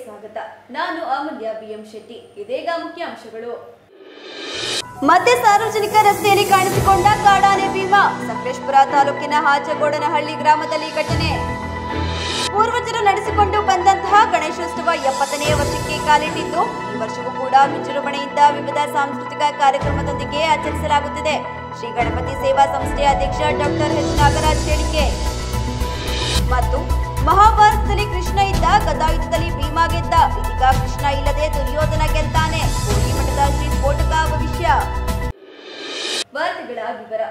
ಸ್ವಾಗತ. ನಾನು ಅಮೂಲ್ಯ ಬಿಎಂ ಶೆಟ್ಟಿ. ಇದೀಗ ಮುಖ್ಯಾಂಶಗಳು. ಮತ್ತೆ ಸಾರ್ವಜನಿಕ ರಸ್ತೆಯಲ್ಲಿ ಕಾಣಿಸಿಕೊಂಡ ಕಾಡಾನೆ ಭೀಮ. ಸಕಲೇಶಪುರ ತಾಲೂಕಿನ ಹಾಚಗೋಡನಹಳ್ಳಿ ಗ್ರಾಮದಲ್ಲಿ ಘಟನೆ. ಪೂರ್ವಜರು ನಡೆಸಿಕೊಂಡು ಬಂದಂತಹ ಗಣೇಶೋತ್ಸವ 70ನೇ ವರ್ಷಕ್ಕೆ ಕಾಲಿಟ್ಟಿದ್ದು ಈ ವರ್ಷವೂ ಕೂಡ ವಿಜೃಂಭಣೆಯಿಂದ ವಿವಿಧ ಸಾಂಸ್ಕೃತಿಕ ಕಾರ್ಯಕ್ರಮದೊಂದಿಗೆ ಆಚರಿಸಲಾಗುತ್ತಿದೆ. ಶ್ರೀ ಗಣಪತಿ ಸೇವಾ ಸಂಸ್ಥೆಯ ಅಧ್ಯಕ್ಷ ಡಾಕ್ಟರ್ ಎಚ್ ನಾಗರಾಜ್ ಹೇಳಿಕೆ. ಮತ್ತು ಮಹಾಭಾರತದಲ್ಲಿ ಕೃಷ್ಣ ಇದ್ದ, ಗದಾಯುದ್ಧದಲ್ಲಿ ಭೀಮ ಗೆದ್ದ, ಇದೀಗ ಕೃಷ್ಣ ಇಲ್ಲದೆ ದುರ್ಯೋಧನ ಗೆಲ್ತಾನೆ. ಕೋಡಿಮಠದ ಶ್ರೀ ಸ್ಫೋಟಕ ಭವಿಷ್ಯ. ವಾರ್ತೆಗಳ ವಿವರ.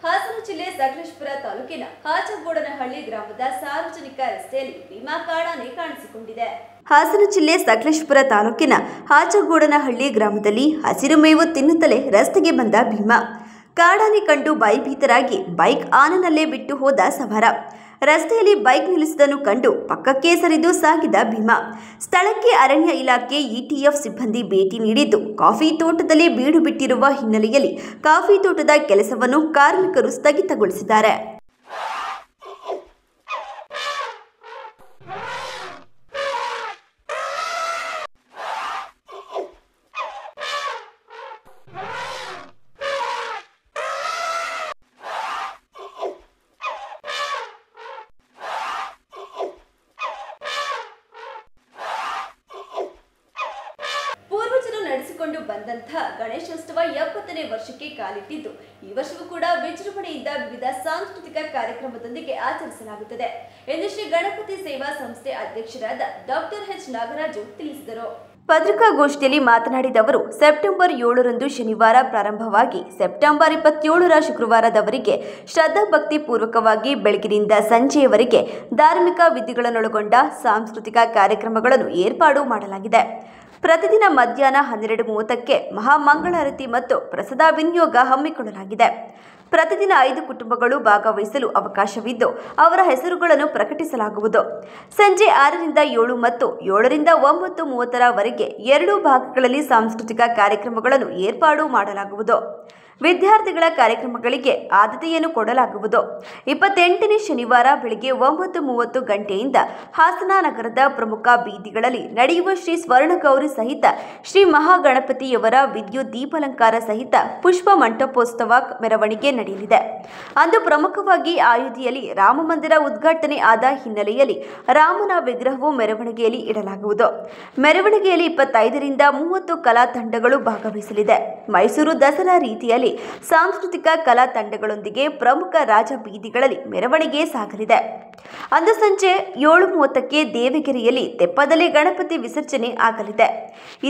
ಹಾಸನ ಜಿಲ್ಲೆ ಸಕಲೇಶಪುರ ತಾಲೂಕಿನ ಹಾಚಗೋಡನಹಳ್ಳಿ ಗ್ರಾಮದ ಸಾರ್ವಜನಿಕ ರಸ್ತೆಯಲ್ಲಿ ಭೀಮಾ ಕಾಡಾನೆ ಕಾಣಿಸಿಕೊಂಡಿದೆ. ಹಾಸನ ಜಿಲ್ಲೆ ಸಕಲೇಶಪುರ ತಾಲೂಕಿನ ಹಾಚಗೋಡನಹಳ್ಳಿ ಗ್ರಾಮದಲ್ಲಿ ಹಸಿರು ಮೇವು ತಿನ್ನುತ್ತಲೇ ರಸ್ತೆಗೆ ಬಂದ ಭೀಮಾ. ಕಾಡಾನೆ ಕಂಡು ಭಯಭೀತರಾಗಿ ಬೈಕ್ ಆನನಲ್ಲೇ ಬಿಟ್ಟು ಹೋದ ಸವಾರ. ರಸ್ತೆಯಲ್ಲಿ ಬೈಕ್ ನಿಲ್ಲಿಸಿದನ್ನು ಕಂಡು ಪಕ್ಕಕ್ಕೆ ಸರಿದು ಸಾಗಿದ ಭೀಮಾ. ಸ್ಥಳಕ್ಕೆ ಅರಣ್ಯ ಇಲಾಖೆ ಇಟಿಎಫ್ ಸಿಬ್ಬಂದಿ ಭೇಟಿ ನೀಡಿದ್ದು ಕಾಫಿ ತೋಟದಲ್ಲಿ ಬೀಡು ಬಿಟ್ಟಿರುವ ಹಿನ್ನೆಲೆಯಲ್ಲಿ ಕಾಫಿ ತೋಟದ ಕೆಲಸವನ್ನು ಕಾರ್ಮಿಕರು ಸ್ಥಗಿತಗೊಳಿಸಿದ್ದಾರೆ. ನಡೆಸಿಕೊಂಡು ಬಂದಂತಹ ಗಣೇಶೋತ್ಸವ 70ನೇ ವರ್ಷಕ್ಕೆ ಕಾಲಿಟ್ಟಿದ್ದು ಈ ವರ್ಷವೂ ಕೂಡ ವಿಜೃಂಭಣೆಯಿಂದ ವಿವಿಧ ಸಾಂಸ್ಕೃತಿಕ ಕಾರ್ಯಕ್ರಮದೊಂದಿಗೆ ಆಚರಿಸಲಾಗುತ್ತದೆ ಎಂದು ಶ್ರೀ ಗಣಪತಿ ಸೇವಾ ಸಂಸ್ಥೆ ಅಧ್ಯಕ್ಷರಾದ ಡಾಕ್ಟರ್ ಎಚ್ ನಾಗರಾಜು ತಿಳಿಸಿದರು. ಪತ್ರಿಕಾಗೋಷ್ಠಿಯಲ್ಲಿ ಮಾತನಾಡಿದ ಅವರು, ಸೆಪ್ಟೆಂಬರ್ 7ರಂದು ಶನಿವಾರ ಪ್ರಾರಂಭವಾಗಿ ಸೆಪ್ಟೆಂಬರ್ 27ರ ಶುಕ್ರವಾರದವರೆಗೆ ಶ್ರದ್ಧಾಭಕ್ತಿ ಪೂರ್ವಕವಾಗಿ ಬೆಳಗಿನಿಂದ ಸಂಜೆಯವರೆಗೆ ಧಾರ್ಮಿಕ ವಿಧಿಗಳನ್ನೊಳಗೊಂಡ ಸಾಂಸ್ಕೃತಿಕ ಕಾರ್ಯಕ್ರಮಗಳನ್ನು ಏರ್ಪಾಡು ಮಾಡಲಾಗಿದೆ. ಪ್ರತಿದಿನ ಮಧ್ಯಾಹ್ನ 12:30ಕ್ಕೆ ಮಹಾಮಂಗಳಾರತಿ ಮತ್ತು ಪ್ರಸಾದ ವಿನಿಯೋಗ ಹಮ್ಮಿಕೊಳ್ಳಲಾಗಿದೆ. ಪ್ರತಿದಿನ 5 ಕುಟುಂಬಗಳು ಭಾಗವಹಿಸಲು ಅವಕಾಶವಿದ್ದು ಅವರ ಹೆಸರುಗಳನ್ನು ಪ್ರಕಟಿಸಲಾಗುವುದು. ಸಂಜೆ 6ರಿಂದ 7 ಮತ್ತು 7ರಿಂದ 9:30ರವರೆಗೆ 2 ಭಾಗಗಳಲ್ಲಿ ಸಾಂಸ್ಕೃತಿಕ ಕಾರ್ಯಕ್ರಮಗಳನ್ನು ಏರ್ಪಾಡು ಮಾಡಲಾಗುವುದು. ವಿದ್ಯಾರ್ಥಿಗಳ ಕಾರ್ಯಕ್ರಮಗಳಿಗೆ ಆದ್ಯತೆಯನ್ನು ಕೊಡಲಾಗುವುದು. 28ನೇ ಶನಿವಾರ ಬೆಳಗ್ಗೆ 9:30 ಗಂಟೆಯಿಂದ ಹಾಸನ ನಗರದ ಪ್ರಮುಖ ಬೀದಿಗಳಲ್ಲಿ ನಡೆಯುವ ಶ್ರೀ ಸ್ವರ್ಣಗೌರಿ ಸಹಿತ ಶ್ರೀ ಮಹಾಗಣಪತಿಯವರ ವಿದ್ಯುತ್ ದೀಪಾಲಂಕಾರ ಸಹಿತ ಪುಷ್ಪ ಮಂಟಪೋತ್ಸವ ಮೆರವಣಿಗೆ ನಡೆಯಲಿದೆ. ಅಂದು ಪ್ರಮುಖವಾಗಿ ಅಯೋಧ್ಯೆಯಲ್ಲಿ ರಾಮ ಮಂದಿರ ಉದ್ಘಾಟನೆ ಆದ ಹಿನ್ನೆಲೆಯಲ್ಲಿ ರಾಮನ ವಿಗ್ರಹವು ಮೆರವಣಿಗೆಯಲ್ಲಿ ಇಡಲಾಗುವುದು. ಮೆರವಣಿಗೆಯಲ್ಲಿ 25ರಿಂದ 30 ಕಲಾ ತಂಡಗಳು ಭಾಗವಹಿಸಲಿದೆ. ಮೈಸೂರು ದಸರಾ ರೀತಿಯಲ್ಲಿ ಸಾಂಸ್ಕೃತಿಕ ಕಲಾ ತಂಡಗಳೊಂದಿಗೆ ಪ್ರಮುಖ ರಾಜ ಬೀದಿಗಳಲ್ಲಿ ಮೆರವಣಿಗೆ ಸಾಗಲಿದೆ. ಅಂದು ಸಂಜೆ 7:30ಕ್ಕೆ ದೇವಗಿರಿಯಲ್ಲಿ ತೆಪ್ಪದಲ್ಲಿ ಗಣಪತಿ ವಿಸರ್ಜನೆ ಆಗಲಿದೆ.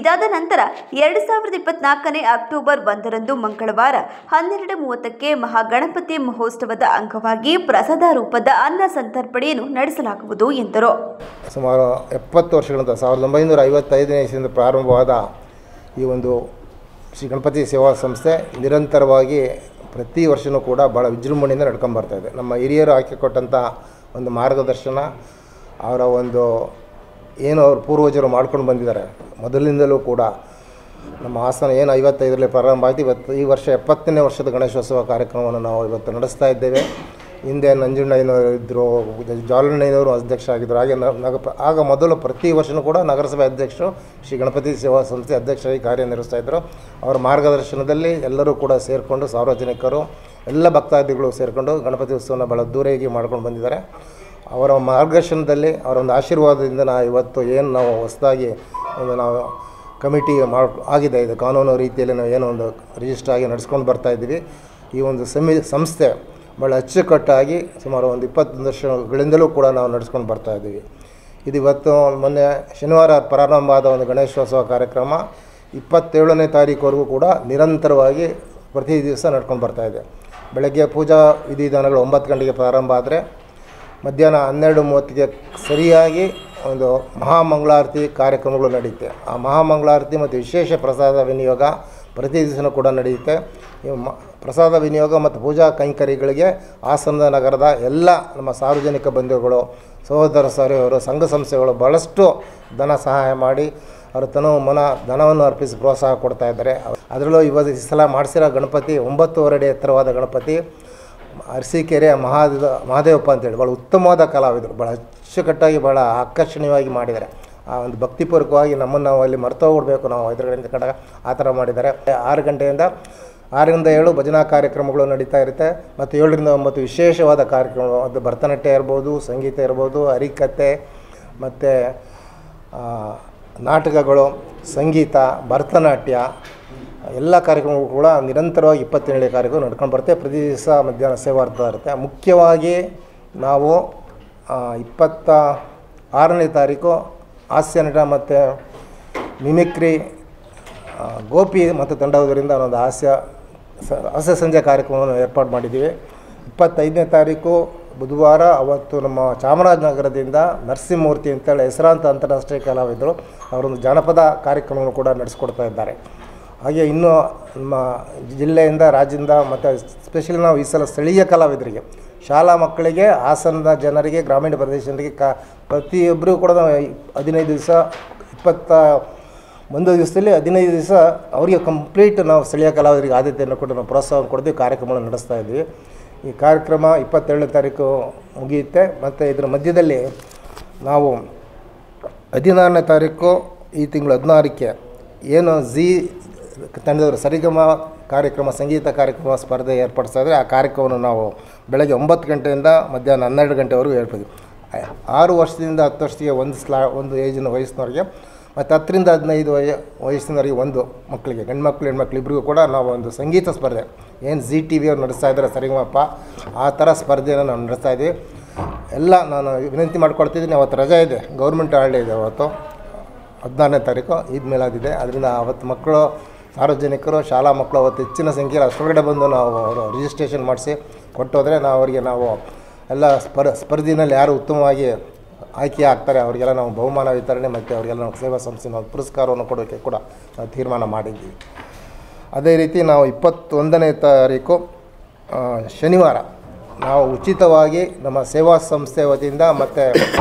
ಇದಾದ ನಂತರ 2024ನೇ ಅಕ್ಟೋಬರ್ 1ರಂದು ಮಂಗಳವಾರ 12:30ಕ್ಕೆ ಮಹಾಗಣಪತಿ ಮಹೋತ್ಸವದ ಅಂಗವಾಗಿ ಪ್ರಸಾದ ರೂಪದ ಅನ್ನ ಸಂತರ್ಪಣೆಯನ್ನು ನಡೆಸಲಾಗುವುದು ಎಂದರು. ಸುಮಾರು 70 ವರ್ಷಗಳಿಂದ 1955ನೇ ಇಸವಿಯಿಂದ ಪ್ರಾರಂಭವಾದ ಈ ಒಂದು ಶ್ರೀ ಗಣಪತಿ ಸೇವಾ ಸಂಸ್ಥೆ ನಿರಂತರವಾಗಿ ಪ್ರತಿ ವರ್ಷವೂ ಕೂಡ ಭಾಳ ವಿಜೃಂಭಣೆಯಿಂದ ನಡ್ಕೊಂಬರ್ತಾಯಿದೆ. ನಮ್ಮ ಹಿರಿಯರು ಹಾಕಿಕೊಟ್ಟಂಥ ಒಂದು ಮಾರ್ಗದರ್ಶನ, ಅವರ ಒಂದು ಏನು ಅವ್ರ ಪೂರ್ವಜರು ಮಾಡ್ಕೊಂಡು ಬಂದಿದ್ದಾರೆ ಮೊದಲಿನಿಂದಲೂ ಕೂಡ. ನಮ್ಮ ಹಾಸನ ಏನು 55ರಲ್ಲಿ ಪ್ರಾರಂಭ ಆಯಿತು, ಇವತ್ತು ಈ ವರ್ಷ 70ನೇ ವರ್ಷದ ಗಣೇಶೋತ್ಸವ ಕಾರ್ಯಕ್ರಮವನ್ನು ನಾವು ಇವತ್ತು ನಡೆಸ್ತಾ ಇದ್ದೇವೆ. ಹಿಂದೆ ನಂಜುಂಡಯ್ಯನವರು ಇದ್ದರು, ಜಾಲಣ್ಣಯ್ಯನವರು ಅಧ್ಯಕ್ಷ ಆಗಿದ್ದರು. ಹಾಗೆ ಆಗ ಮೊದಲು ಪ್ರತಿ ವರ್ಷವೂ ಕೂಡ ನಗರಸಭೆ ಅಧ್ಯಕ್ಷರು ಶ್ರೀ ಗಣಪತಿ ಸೇವಾ ಸಂಸ್ಥೆ ಅಧ್ಯಕ್ಷರಾಗಿ ಕಾರ್ಯನಿರ್ವಹಿಸ್ತಾಯಿದ್ರು. ಅವರ ಮಾರ್ಗದರ್ಶನದಲ್ಲಿ ಎಲ್ಲರೂ ಕೂಡ ಸೇರಿಕೊಂಡು, ಸಾರ್ವಜನಿಕರು ಎಲ್ಲ ಭಕ್ತಾದಿಗಳು ಸೇರಿಕೊಂಡು ಗಣಪತಿ ಉತ್ಸವನ ಭಾಳ ಅದ್ದೂರಿಯಾಗಿ ಮಾಡ್ಕೊಂಡು ಬಂದಿದ್ದಾರೆ. ಅವರ ಮಾರ್ಗದರ್ಶನದಲ್ಲಿ, ಅವರ ಒಂದು ಆಶೀರ್ವಾದದಿಂದ ಇವತ್ತು ಏನು ನಾವು ಹೊಸದಾಗಿ ಒಂದು ನಾವು ಕಮಿಟಿ ಆಗಿದೆ, ಇದು ಕಾನೂನು ರೀತಿಯಲ್ಲಿ ನಾವು ಏನೋ ಒಂದು ರಿಜಿಸ್ಟರ್ ಆಗಿ ನಡೆಸ್ಕೊಂಡು ಬರ್ತಾಯಿದ್ದೀವಿ. ಈ ಒಂದು ಸಂಸ್ಥೆ ಭಾಳ ಅಚ್ಚುಕಟ್ಟಾಗಿ ಸುಮಾರು ಒಂದು 21 ವರ್ಷಗಳಿಂದಲೂ ಕೂಡ ನಾವು ನಡೆಸ್ಕೊಂಡು ಬರ್ತಾಯಿದ್ದೀವಿ. ಇದು ಇವತ್ತು ಮೊನ್ನೆ ಶನಿವಾರ ಪ್ರಾರಂಭ ಆದ ಒಂದು ಗಣೇಶೋತ್ಸವ ಕಾರ್ಯಕ್ರಮ 27ನೇ ತಾರೀಕುವರೆಗೂ ಕೂಡ ನಿರಂತರವಾಗಿ ಪ್ರತಿ ದಿವಸ ನಡ್ಕೊಂಡು ಬರ್ತಾಯಿದೆ. ಬೆಳಗ್ಗೆ ಪೂಜಾ ವಿಧಿವಿಧಾನಗಳು 9 ಗಂಟೆಗೆ ಪ್ರಾರಂಭ ಆದರೆ ಮಧ್ಯಾಹ್ನ 12:30ಕ್ಕೆ ಸರಿಯಾಗಿ ಒಂದು ಮಹಾಮಂಗಳಾರತಿ ಕಾರ್ಯಕ್ರಮಗಳು ನಡೆಯುತ್ತೆ. ಆ ಮಹಾಮಂಗಳಾರತಿ ಮತ್ತು ವಿಶೇಷ ಪ್ರಸಾದ ವಿನಿಯೋಗ ಪ್ರತಿ ದಿವಸನೂ ಕೂಡ ನಡೆಯುತ್ತೆ. ಈ ಪ್ರಸಾದ ವಿನಿಯೋಗ ಮತ್ತು ಪೂಜಾ ಕೈಂಕರ್ಯಗಳಿಗೆ ಹಾಸನ ನಗರದ ಎಲ್ಲ ನಮ್ಮ ಸಾರ್ವಜನಿಕ ಬಂಧುಗಳು, ಸಹೋದರ ಸಹೋದರಿಯರು, ಸಂಘ ಸಂಸ್ಥೆಗಳು ಭಾಳಷ್ಟು ಧನ ಸಹಾಯ ಮಾಡಿ ಅವರು ಧನವನ್ನು ಅರ್ಪಿಸಿ ಪ್ರೋತ್ಸಾಹ ಕೊಡ್ತಾ ಇದ್ದಾರೆ. ಅದರಲ್ಲೂ ಇವತ್ತು ಈ ಸಲ ಮಾಡಿಸಿರೋ ಗಣಪತಿ 9.5 ಅಡಿ ಎತ್ತರವಾದ ಗಣಪತಿ ಅರಸೀಕೆರೆ ಮಹಾದೇವಪ್ಪ ಅಂತೇಳಿ ಭಾಳ ಉತ್ತಮವಾದ ಕಲಾವಿದರು, ಭಾಳ ಅಚ್ಚುಕಟ್ಟಾಗಿ ಭಾಳ ಆಕರ್ಷಣೀಯವಾಗಿ ಮಾಡಿದ್ದಾರೆ. ಆ ಒಂದು ಭಕ್ತಿಪೂರ್ವಕವಾಗಿ ನಮ್ಮನ್ನು ನಾವು ಅಲ್ಲಿ ಮರ್ತೋಗ್ಬಿಡ್ಬೇಕು ನಾವು ಎದುರುಗಡೆಯಿಂದ ಕಂಡಾಗ ಆ ಥರ ಮಾಡಿದ್ದಾರೆ. 6 ಗಂಟೆಯಿಂದ 6ರಿಂದ 7 ಭಜನಾ ಕಾರ್ಯಕ್ರಮಗಳು ನಡೀತಾ ಇರುತ್ತೆ. ಮತ್ತು 7ರಿಂದ 9 ವಿಶೇಷವಾದ ಕಾರ್ಯಕ್ರಮ, ಅದು ಭರತನಾಟ್ಯ ಇರ್ಬೋದು, ಸಂಗೀತ ಇರ್ಬೋದು, ಹರಿಕಥೆ ಮತ್ತು ನಾಟಕಗಳು, ಸಂಗೀತ, ಭರತನಾಟ್ಯ ಎಲ್ಲ ಕಾರ್ಯಕ್ರಮಗಳು ಕೂಡ ನಿರಂತರವಾಗಿ 27 ಕಾರ್ಯಕ್ರಮ ನಡ್ಕೊಂಡು ಬರುತ್ತೆ. ಪ್ರತಿ ದಿವಸ ಮಧ್ಯಾಹ್ನ ಸೇವಾರ್ಥ ಇರುತ್ತೆ. ಮುಖ್ಯವಾಗಿ ನಾವು 26ನೇ ತಾರೀಕು ಹಾಸ್ಯ ನಟ ಮತ್ತು ಮಿಮಿಕ್ರಿ ಗೋಪಿ ಮತ್ತು ತಂಡದವರಿಂದ ಒಂದು ಹಾಸ್ಯ ಸಂಜೆ ಕಾರ್ಯಕ್ರಮವನ್ನು ಏರ್ಪಾಡು ಮಾಡಿದ್ದೀವಿ. 25ನೇ ತಾರೀಕು ಬುಧವಾರ ಅವತ್ತು ನಮ್ಮ ಚಾಮರಾಜನಗರದಿಂದ ನರಸಿಂಹಮೂರ್ತಿ ಅಂತೇಳಿ ಹೆಸರಾಂತ ಅಂತಾರಾಷ್ಟ್ರೀಯ ಕಲಾವಿದರು ಅವರೊಂದು ಜಾನಪದ ಕಾರ್ಯಕ್ರಮವನ್ನು ಕೂಡ ನಡೆಸ್ಕೊಡ್ತಾ ಇದ್ದಾರೆ. ಹಾಗೆ ಇನ್ನೂ ನಮ್ಮ ಜಿಲ್ಲೆಯಿಂದ, ರಾಜ್ಯದಿಂದ ಮತ್ತು ಸ್ಪೆಷಲಿ ನಾವು ಈ ಸಲ ಸ್ಥಳೀಯ ಕಲಾವಿದರಿಗೆ, ಶಾಲಾ ಮಕ್ಕಳಿಗೆ, ಹಾಸನದ ಜನರಿಗೆ, ಗ್ರಾಮೀಣ ಪ್ರದೇಶದವರಿಗೆ ಪ್ರತಿಯೊಬ್ಬರಿಗೂ ಕೂಡ ನಾವು 15 ದಿವಸ 21 ದಿವಸದಲ್ಲಿ 15 ದಿವಸ ಅವರಿಗೆ ಕಂಪ್ಲೀಟ್ ನಾವು ಸ್ಥಳೀಯ ಕಲಾವಿದರಿಗೆ ಆದ್ಯತೆಯನ್ನು ಕೊಟ್ಟು ನಾವು ಪ್ರೋತ್ಸಾಹವನ್ನು ಕೊಡ್ತೀವಿ, ಕಾರ್ಯಕ್ರಮಗಳನ್ನು ನಡೆಸ್ತಾ ಇದ್ವಿ. ಈ ಕಾರ್ಯಕ್ರಮ 27ನೇ ತಾರೀಕು ಮುಗಿಯುತ್ತೆ. ಮತ್ತು ಇದರ ಮಧ್ಯದಲ್ಲಿ ನಾವು 16ನೇ ತಾರೀಕು ಈ ತಿಂಗಳು 16ಕ್ಕೆ ಏನು ತಂಡದವರು ಸರಿಗಮ ಕಾರ್ಯಕ್ರಮ, ಸಂಗೀತ ಕಾರ್ಯಕ್ರಮ ಸ್ಪರ್ಧೆ ಏರ್ಪಡಿಸ್ತಾ ಇದ್ದರೆ ಆ ಕಾರ್ಯಕ್ರಮವನ್ನು ನಾವು ಬೆಳಗ್ಗೆ 9 ಗಂಟೆಯಿಂದ ಮಧ್ಯಾಹ್ನ 12 ಗಂಟೆವರೆಗೂ ಏರ್ಪಡಿದ್ವಿ. 6 ವರ್ಷದಿಂದ 10 ವರ್ಷಕ್ಕೆ ಒಂದು ಏಜಿನ ವಯಸ್ಸಿನವರಿಗೆ ಮತ್ತು 10ರಿಂದ 15 ವಯಸ್ಸಿನವರಿಗೆ ಒಂದು ಮಕ್ಕಳಿಗೆ, ಗಂಡು ಹೆಣ್ಮಕ್ಳು ಇಬ್ಬರಿಗೂ ಕೂಡ ನಾವು ಒಂದು ಸಂಗೀತ ಸ್ಪರ್ಧೆ ಏನು ZTV ಅವ್ರು ನಡೆಸ್ತಾ ಇದ್ದಾರೆ ಸರಿಗಮಪ್ಪ, ಆ ಥರ ಸ್ಪರ್ಧೆಯನ್ನು ನಾವು ನಡೆಸ್ತಾ ಇದ್ದೀವಿ. ಎಲ್ಲ ನಾನು ವಿನಂತಿ ಮಾಡ್ಕೊಳ್ತಿದ್ದೀನಿ. ಅವತ್ತು ರಜೆ ಇದೆ, ಗೌರ್ಮೆಂಟ್ ಹಾಲಿಡೇ ಇದೆ. ಅವತ್ತು 16ನೇ ತಾರೀಕು ಈದ್ ಮಿಲಾದ್ ಇದೆ. ಅದರಿಂದ ಅವತ್ತು ಮಕ್ಕಳು, ಸಾರ್ವಜನಿಕರು, ಶಾಲಾ ಮಕ್ಕಳು ಅವತ್ತು ಹೆಚ್ಚಿನ ಸಂಖ್ಯೆಯಲ್ಲಿ ಅಷ್ಟೊಳಗಡೆ ಬಂದು ನಾವು ಅವರು ರಿಜಿಸ್ಟ್ರೇಷನ್ ಮಾಡಿಸಿ ಕೊಟ್ಟೋದ್ರೆ ಅವರಿಗೆ ನಾವು ಎಲ್ಲ ಸ್ಪರ್ಧೆಯಲ್ಲಿ ಯಾರು ಉತ್ತಮವಾಗಿ ಆಯ್ಕೆ ಆಗ್ತಾರೆ ಅವರಿಗೆಲ್ಲ ನಾವು ಬಹುಮಾನ ವಿತರಣೆ ಮತ್ತು ಅವರಿಗೆಲ್ಲ ನಾವು ಸೇವಾ ಸಂಸ್ಥೆನ ಪುರಸ್ಕಾರವನ್ನು ಕೊಡೋಕ್ಕೆ ಕೂಡ ನಾವು ತೀರ್ಮಾನ ಮಾಡಿದ್ದೀವಿ. ಅದೇ ರೀತಿ ನಾವು 21ನೇ ತಾರೀಕು ಶನಿವಾರ ನಾವು ಉಚಿತವಾಗಿ ನಮ್ಮ ಸೇವಾ ಸಂಸ್ಥೆ ವತಿಯಿಂದ ಮತ್ತು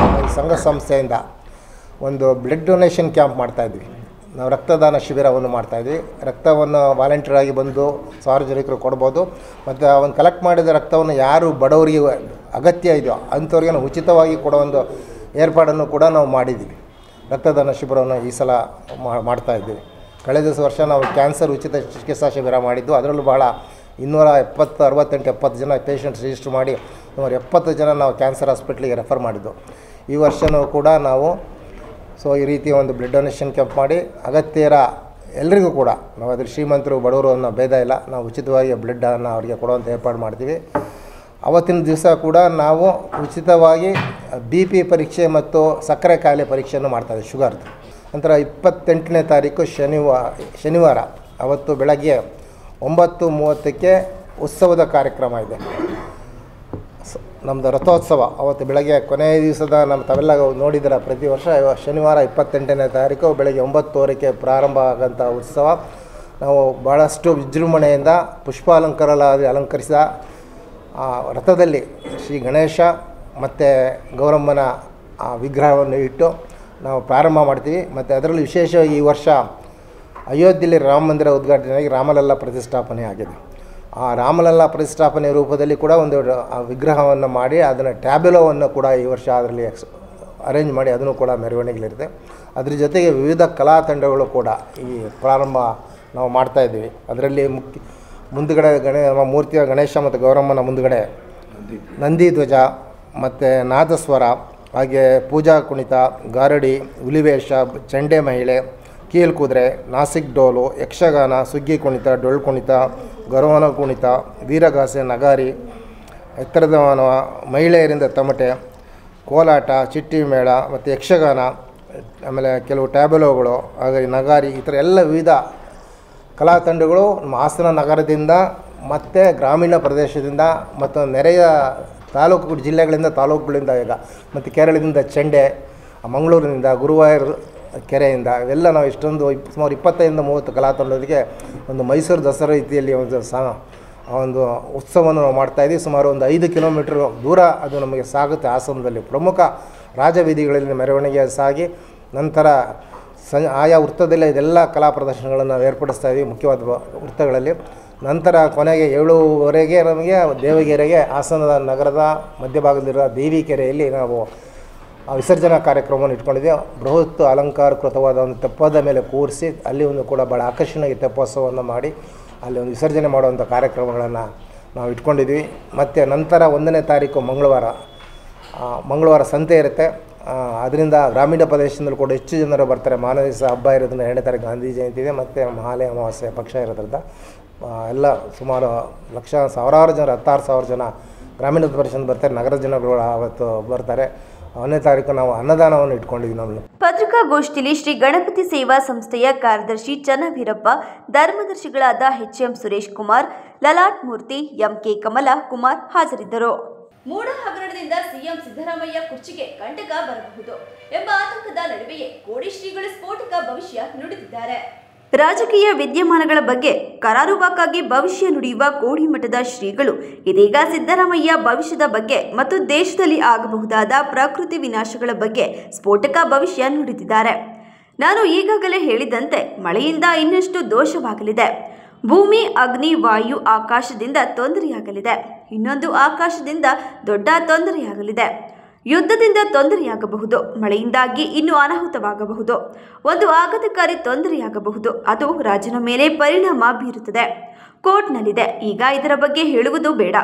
ಸಂಘ ಸಂಸ್ಥೆಯಿಂದ ಒಂದು ಬ್ಲಡ್ ಡೊನೇಷನ್ ಕ್ಯಾಂಪ್ ಮಾಡ್ತಾಯಿದ್ವಿ. ನಾವು ರಕ್ತದಾನ ಶಿಬಿರವನ್ನು ಮಾಡ್ತಾಯಿದ್ವಿ. ರಕ್ತವನ್ನು ವಾಲಂಟಿಯರಾಗಿ ಬಂದು ಸಾರ್ವಜನಿಕರು ಕೊಡ್ಬೋದು. ಮತ್ತು ಅವನು ಕಲೆಕ್ಟ್ ಮಾಡಿದ ರಕ್ತವನ್ನು ಯಾರು ಬಡವರಿಗೆ ಅಗತ್ಯ ಇದೆಯೋ ಅಂಥವ್ರಿಗೆ ನಾವು ಉಚಿತವಾಗಿ ಕೊಡೋ ಒಂದು ಏರ್ಪಾಡನ್ನು ಕೂಡ ನಾವು ಮಾಡಿದ್ದೀವಿ. ರಕ್ತದಾನ ಶಿಬಿರವನ್ನು ಈ ಸಲ ಮಾಡ್ತಾಯಿದ್ದೀವಿ. ಕಳೆದ ವರ್ಷ ನಾವು ಕ್ಯಾನ್ಸರ್ ಉಚಿತ ಚಿಕಿತ್ಸಾ ಶಿಬಿರ ಮಾಡಿದ್ದು. ಅದರಲ್ಲೂ ಭಾಳ 270 ಜನ ಪೇಷಂಟ್ಸ್ ರಿಜಿಸ್ಟರ್ ಮಾಡಿ ಸುಮಾರು 70 ಜನ ನಾವು ಕ್ಯಾನ್ಸರ್ ಹಾಸ್ಪಿಟ್ಲಿಗೆ ರೆಫರ್ ಮಾಡಿದ್ದು. ಈ ವರ್ಷವೂ ಕೂಡ ನಾವು ಈ ರೀತಿ ಒಂದು ಬ್ಲಡ್ ಡೊನೇಷನ್ ಕ್ಯಾಂಪ್ ಮಾಡಿ ಅಗತ್ಯರ ಎಲ್ಲರಿಗೂ ಕೂಡ ನಾವು ಅದ್ರ ಶ್ರೀಮಂತರು ಬಡವರು ಅನ್ನೋ ಭೇದ ಇಲ್ಲ, ನಾವು ಉಚಿತವಾಗಿ ಬ್ಲಡ್ಡನ್ನು ಅವರಿಗೆ ಕೊಡುವಂಥ ಏರ್ಪಾಡು ಮಾಡ್ತೀವಿ. ಅವತ್ತಿನ ದಿವಸ ಕೂಡ ನಾವು ಉಚಿತವಾಗಿ BP ಪರೀಕ್ಷೆ ಮತ್ತು ಸಕ್ಕರೆ ಕಾಯಿಲೆ ಪರೀಕ್ಷೆಯನ್ನು ಮಾಡ್ತಾಯಿದ್ದೀವಿ, ಶುಗರ್ದು. ನಂತರ 28ನೇ ತಾರೀಕು ಶನಿವಾರ ಅವತ್ತು ಬೆಳಗ್ಗೆ 9:30ಕ್ಕೆ ಉತ್ಸವದ ಕಾರ್ಯಕ್ರಮ ಇದೆ. ನಮ್ಮದು ರಥೋತ್ಸವ ಅವತ್ತು ಬೆಳಗ್ಗೆ ಕೊನೆಯ ದಿವಸದ ತಾವೆಲ್ಲ ನೋಡಿದರೆ ಪ್ರತಿ ವರ್ಷ ಶನಿವಾರ 28ನೇ ತಾರೀಕು ಬೆಳಗ್ಗೆ 9:30ಕ್ಕೆ ಪ್ರಾರಂಭ ಆಗೋಂಥ ಉತ್ಸವ. ನಾವು ಭಾಳಷ್ಟು ವಿಜೃಂಭಣೆಯಿಂದ ಅಲಂಕರಿಸಿದ ರಥದಲ್ಲಿ ಶ್ರೀ ಗಣೇಶ ಮತ್ತು ಗೌರಮ್ಮನ ವಿಗ್ರಹವನ್ನು ಇಟ್ಟು ನಾವು ಪ್ರಾರಂಭ ಮಾಡ್ತೀವಿ. ಮತ್ತು ಅದರಲ್ಲಿ ವಿಶೇಷವಾಗಿ ಈ ವರ್ಷ ಅಯೋಧ್ಯೆಯಲ್ಲಿ ರಾಮ ಮಂದಿರ ಉದ್ಘಾಟನೆಯಾಗಿ ರಾಮಲಲ್ಲ ಪ್ರತಿಷ್ಠಾಪನೆ ಆಗಿದೆ. ಆ ರಾಮಲಲ್ಲ ಪ್ರತಿಷ್ಠಾಪನೆ ರೂಪದಲ್ಲಿ ಕೂಡ ಒಂದು ವಿಗ್ರಹವನ್ನು ಮಾಡಿ ಅದನ್ನು ಟ್ಯಾಬ್ಲೋವನ್ನು ಕೂಡ ಈ ವರ್ಷ ಅದರಲ್ಲಿ ಅರೇಂಜ್ ಮಾಡಿ ಅದನ್ನು ಕೂಡ ಮೆರವಣಿಗೆಲಿರುತ್ತೆ. ಅದ್ರ ಜೊತೆಗೆ ವಿವಿಧ ಕಲಾ ತಂಡಗಳು ಕೂಡ ಈ ಪ್ರಾರಂಭ ನಾವು ಮಾಡ್ತಾಯಿದ್ದೀವಿ. ಅದರಲ್ಲಿ ಮುಂದುಗಡೆ ಮೂರ್ತಿಯ ಗಣೇಶ ಮತ್ತು ಗೌರಮ್ಮನ ಮುಂದುಗಡೆ ನಂದಿ ಧ್ವಜ ಮತ್ತು ನಾದಸ್ವರ, ಹಾಗೆ ಪೂಜಾ ಕುಣಿತ, ಗಾರಡಿ, ಹುಲಿವೇಷ, ಚಂಡೆ ಮಹಿಳೆ, ಕೀಲ್ಕುದುರೆ, ನಾಸಿಕ್ ಡೋಲು, ಯಕ್ಷಗಾನ, ಸುಗ್ಗಿ ಕುಣಿತ, ಡೊಳ್ಳು ಕುಣಿತ, ಗರವನ ಕುಣಿತ, ವೀರಗಾಸೆ, ನಗಾರಿ, ಎತ್ತರದ ಮಹಿಳೆಯರಿಂದ ತಮಟೆ, ಕೋಲಾಟ, ಚಿಟ್ಟಿ ಮೇಳ ಮತ್ತು ಯಕ್ಷಗಾನ, ಆಮೇಲೆ ಕೆಲವು ಟ್ಯಾಬ್ಲೋಗಳು, ಹಾಗೆ ನಗಾರಿ, ಈ ಥರ ಎಲ್ಲ ವಿವಿಧ ಕಲಾ ತಂಡಗಳು ನಮ್ಮ ಹಾಸನ ನಗರದಿಂದ ಮತ್ತು ಗ್ರಾಮೀಣ ಪ್ರದೇಶದಿಂದ ಮತ್ತು ನೆರೆಯ ಜಿಲ್ಲೆಗಳಿಂದ ತಾಲೂಕುಗಳಿಂದ ಈಗ ಮತ್ತು ಕೇರಳದಿಂದ ಚಂಡೆ, ಮಂಗಳೂರಿನಿಂದ, ಗುರುವಾಯೂರು ಕೆರೆಯಿಂದ ಇವೆಲ್ಲ ನಾವು ಇಷ್ಟೊಂದು ಸುಮಾರು 25-30 ಕಲಾ ತಂಡದೊಂದಿಗೆ ಒಂದು ಮೈಸೂರು ದಸರಾ ರೀತಿಯಲ್ಲಿ ಒಂದು ಉತ್ಸವವನ್ನು ನಾವು ಮಾಡ್ತಾಯಿದ್ದೀವಿ. ಸುಮಾರು ಒಂದು 5 ಕಿಲೋಮೀಟ್ರ್ ದೂರ ಅದು ನಮಗೆ ಸಾಗುತ್ತೆ. ಹಾಸನದಲ್ಲಿ ಪ್ರಮುಖ ರಾಜಬೀದಿಗಳಲ್ಲಿ ಮೆರವಣಿಗೆ ಸಾಗಿ ನಂತರ ಆಯಾ ವೃತ್ತದಲ್ಲಿ ಇದೆಲ್ಲ ಕಲಾ ಪ್ರದರ್ಶನಗಳನ್ನು ನಾವು ಏರ್ಪಡಿಸ್ತಾ ಇದ್ದೀವಿ ಮುಖ್ಯವಾದ ವೃತ್ತಗಳಲ್ಲಿ. ನಂತರ ಕೊನೆಗೆ 7:30ಗೆ ನಮಗೆ ದೇವಗೆರೆಗೆ ಹಾಸನದ ನಗರದ ಮಧ್ಯಭಾಗದಲ್ಲಿರುವ ದೇವಿಕೆರೆಯಲ್ಲಿ ನಾವು ವಿಸರ್ಜನಾ ಕಾರ್ಯಕ್ರಮವನ್ನು ಇಟ್ಕೊಂಡಿದ್ದೆ. ಬೃಹತ್ ಅಲಂಕಾರಕೃತವಾದ ಒಂದು ತೆಪ್ಪದ ಮೇಲೆ ಕೂರಿಸಿ ಅಲ್ಲಿ ಒಂದು ಕೂಡ ಭಾಳ ಆಕರ್ಷಣೀಯ ತೆಪ್ಪೋತ್ಸವವನ್ನು ಮಾಡಿ ಅಲ್ಲಿ ಒಂದು ವಿಸರ್ಜನೆ ಮಾಡುವಂಥ ಕಾರ್ಯಕ್ರಮಗಳನ್ನು ನಾವು ಇಟ್ಕೊಂಡಿದ್ವಿ. ಮತ್ತು ನಂತರ 1ನೇ ತಾರೀಕು ಮಂಗಳವಾರ ಸಂತೆ ಇರುತ್ತೆ. ಅದರಿಂದ ಗ್ರಾಮೀಣ ಪ್ರದೇಶದಲ್ಲಿ ಕೂಡ ಹೆಚ್ಚು ಜನರು ಬರ್ತಾರೆ. ಮಾರನೇ ದಿವಸ ಹಬ್ಬ ಇರೋದ್ರಿಂದ 2ನೇ ತಾರೀಕು ಗಾಂಧಿ ಜಯಂತಿ ಇದೆ ಮತ್ತು ಮಹಾಲಯ ಅಮಾವಾಸ್ಯೆ ಪಕ್ಷ ಇರೋದ್ರಿಂದ ಎಲ್ಲ ಸುಮಾರು ಸಾವಿರಾರು ಜನ 16,000 ಜನ ಗ್ರಾಮೀಣ ಪ್ರದೇಶದಿಂದ ಬರ್ತಾರೆ. ನಗರದ ಜನಗಳು ಅವತ್ತು ಬರ್ತಾರೆ. 1ನೇ ತಾರೀಕು ನಾವು ಅನ್ನದಾನವನ್ನು ಇಟ್ಕೊಂಡಿದ್ವಿ. ನಾವು ಪತ್ರಿಕಾಗೋಷ್ಠಿಯಲ್ಲಿ ಶ್ರೀ ಗಣಪತಿ ಸೇವಾ ಸಂಸ್ಥೆಯ ಕಾರ್ಯದರ್ಶಿ ಚನ್ನವೀರಪ್ಪ, ಧರ್ಮದರ್ಶಿಗಳಾದ HM ಸುರೇಶ್ ಕುಮಾರ್, ಲಲಾಟ್ ಮೂರ್ತಿ, MK ಕಮಲಾ ಕುಮಾರ್ ಹಾಜರಿದ್ದರು. ಮೂಡ ಹಗರಣದಿಂದ ಸಿಎಂ ಸಿದ್ದರಾಮಯ್ಯ ಕುರ್ಚಿಗೆ ಕಂಟಕ ಬರಬಹುದು ಎಂಬ ಆತಂಕದ ನಡುವೆಯೇ ಕೋಡಿ ಶ್ರೀಗಳು ಸ್ಫೋಟಕ ಭವಿಷ್ಯ ನುಡಿದಿದ್ದಾರೆ. ರಾಜಕೀಯ ವಿದ್ಯಮಾನಗಳ ಬಗ್ಗೆ ಕರಾರುವಾಕ್ಕಾಗಿ ಭವಿಷ್ಯ ನುಡಿಯುವ ಕೋಡಿಮಠದ ಶ್ರೀಗಳು ಇದೀಗ ಸಿದ್ದರಾಮಯ್ಯ ಭವಿಷ್ಯದ ಬಗ್ಗೆ ಮತ್ತು ದೇಶದಲ್ಲಿ ಆಗಬಹುದಾದ ಪ್ರಕೃತಿ ವಿನಾಶಗಳ ಬಗ್ಗೆ ಸ್ಫೋಟಕ ಭವಿಷ್ಯ ನುಡಿದಿದ್ದಾರೆ. ನಾನು ಈಗಾಗಲೇ ಹೇಳಿದಂತೆ ಮಳೆಯಿಂದ ಇನ್ನಷ್ಟು ದೋಷವಾಗಲಿದೆ. ಭೂಮಿ, ಅಗ್ನಿ, ವಾಯು, ಆಕಾಶದಿಂದ ತೊಂದರೆಯಾಗಲಿದೆ. ಇನ್ನೊಂದು ಆಕಾಶದಿಂದ ದೊಡ್ಡ ತೊಂದರೆಯಾಗಲಿದೆ. ಯುದ್ಧದಿಂದ ತೊಂದರೆಯಾಗಬಹುದು. ಮಳೆಯಿಂದಾಗಿ ಇನ್ನೂ ಅನಾಹುತವಾಗಬಹುದು. ಒಂದು ಆಘಾತಕಾರಿ ತೊಂದರೆಯಾಗಬಹುದು. ಅದು ರಾಜನ ಮೇಲೆ ಪರಿಣಾಮ ಬೀರುತ್ತದೆ. ಕೋರ್ಟ್ನಲ್ಲಿದೆ. ಈಗ ಇದರ ಬಗ್ಗೆ ಹೇಳುವುದು ಬೇಡ.